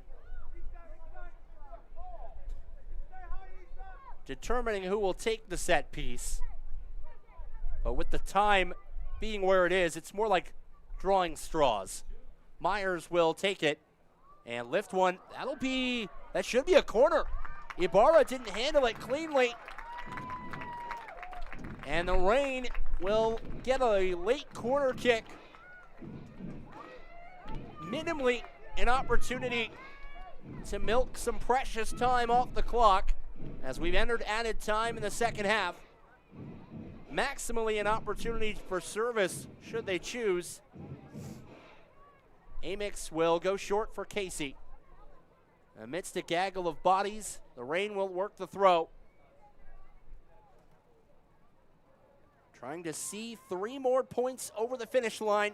determining who will take the set piece. But with the time being where it is, it's more like drawing straws. Myers will take it and lift one. That should be a corner. Ibarra didn't handle it cleanly. And the Rain will get a late corner kick. Minimally an opportunity to milk some precious time off the clock as we've entered added time in the second half. Maximally an opportunity for service should they choose. Amix will go short for Casey. Amidst a gaggle of bodies, the Rain will work the throw. Trying to see 3 more points over the finish line.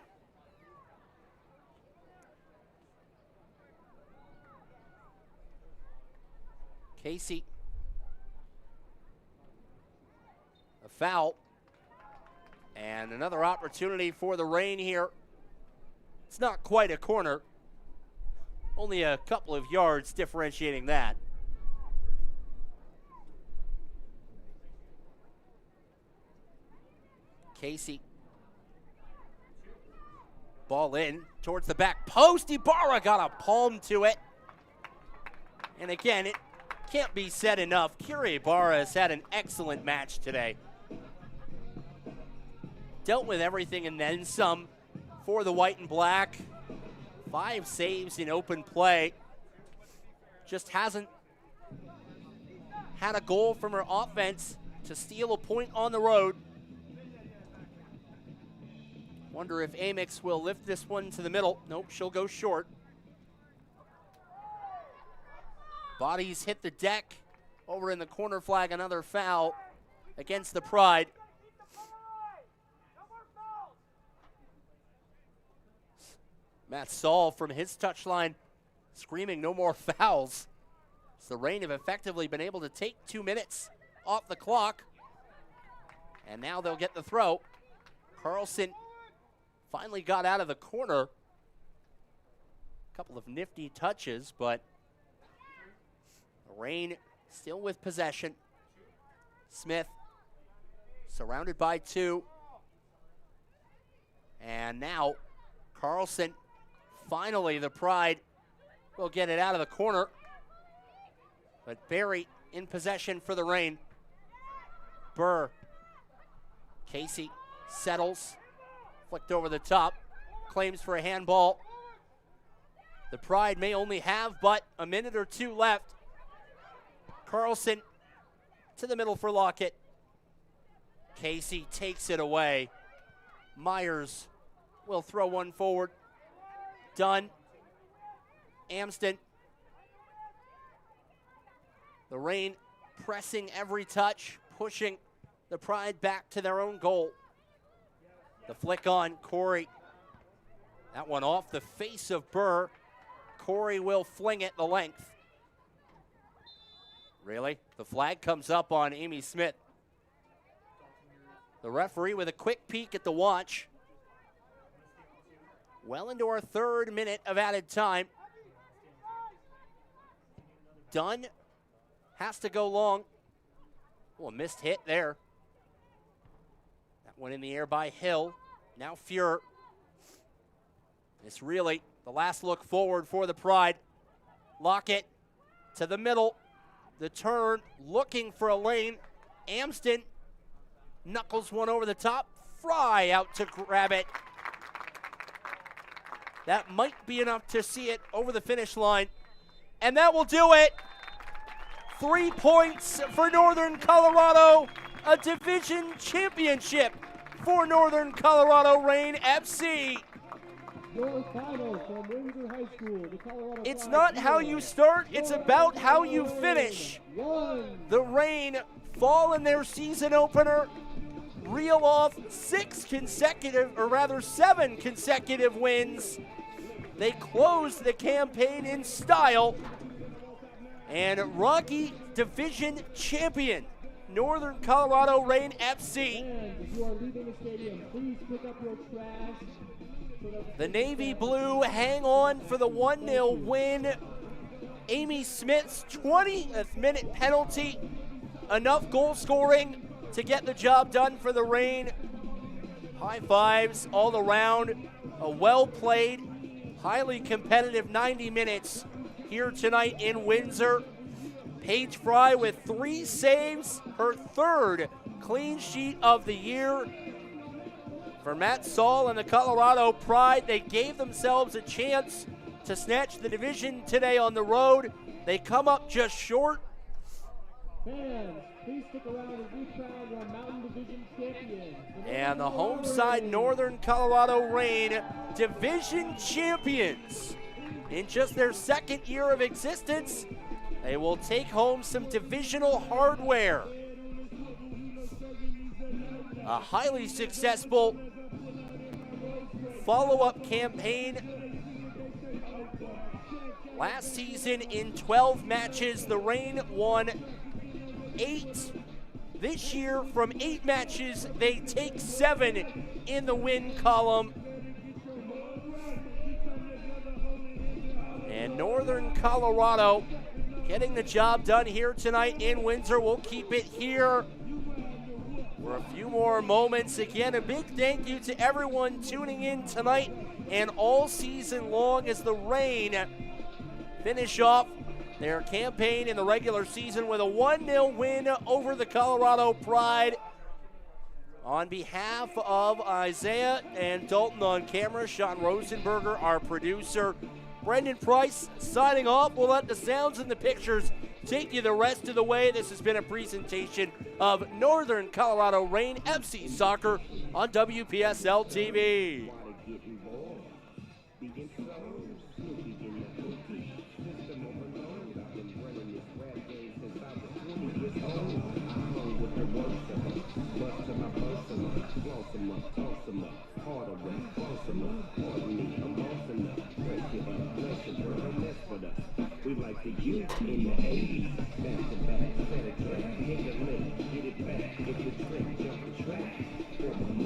Casey. A foul. And another opportunity for the Rain here. It's not quite a corner. Only a couple of yards differentiating that. Casey. Ball in towards the back post. Ibarra got a palm to it. And again, it can't be said enough. Kiri Ibarra has had an excellent match today. Dealt with everything and then some for the white and black. 5 saves in open play. Just hasn't had a goal from her offense to steal a point on the road. Wonder if Amix will lift this one to the middle. Nope, she'll go short. Bodies hit the deck. Over in the corner flag, another foul against the Pride. Matt Saul from his touchline screaming no more fouls. So the Reign have effectively been able to take 2 minutes off the clock. And now they'll get the throw. Carlson finally got out of the corner. A couple of nifty touches, but the Reign still with possession. Smith surrounded by 2. And now Carlson, finally the Pride will get it out of the corner. But Barry in possession for the Reign. Burr. Casey settles. Flicked over the top. Claims for a handball. The Pride may only have but a minute or 2 left. Carlson to the middle for Lockett. Casey takes it away. Myers will throw one forward. Dunn. Amsden. The Reign pressing every touch, pushing the Pride back to their own goal. The flick on Corey. That one off the face of Burr. Corey will fling it the length. Really? The flag comes up on Amy Smith. The referee with a quick peek at the watch. Well into our 3rd minute of added time. Dunn has to go long. Oh, a missed hit there. That one in the air by Hill. Now Fuhrer. It's really the last look forward for the Pride. Lockett to the middle. The turn, looking for a lane. Amsden knuckles one over the top. Fry out to grab it. That might be enough to see it over the finish line. And that will do it. 3 points for Northern Colorado. A division championship for Northern Colorado Reign FC. Your final from Windsor High School, the Colorado It's Pride not how you start, it's about how you 1. finish. The Reign fall in their season opener, reel off 7 consecutive wins. They closed the campaign in style. And Rocky Division champion, Northern Colorado Reign FC. And if you are leaving the stadium, please pick up your trash. The Navy Blue hang on for the 1-0 win. Amy Smith's 20th minute penalty. Enough goal scoring to get the job done for the Reign. High fives all around. A well-played, highly competitive 90 minutes here tonight in Windsor. Paige Fry with 3 saves, her 3rd clean sheet of the year. For Matt Saul and the Colorado Pride, they gave themselves a chance to snatch the division today on the road. They come up just short. Fans, please stick around as we crown our Mountain Division champion. And the home side Northern Colorado Reign division champions. In just their 2nd year of existence, they will take home some divisional hardware. A highly successful follow-up campaign. Last season in 12 matches, the Reign won 8. This year, from 8 matches, they take 7 in the win column. And Northern Colorado getting the job done here tonight in Windsor. We'll keep it here for a few more moments. Again, a big thank you to everyone tuning in tonight and all season long as the Reign finish off their campaign in the regular season with a 1-0 win over the Colorado Pride. On behalf of Isaiah and Dalton on camera, Sean Rosenberger, our producer, Brendan Price signing off. We'll let the sounds and the pictures take you the rest of the way. This has been a presentation of Northern Colorado Reign FC Soccer on WPSL TV. We like the youth in the 80s, back to back, set a track, hit the lick, get it back, hit the trick, jump the track.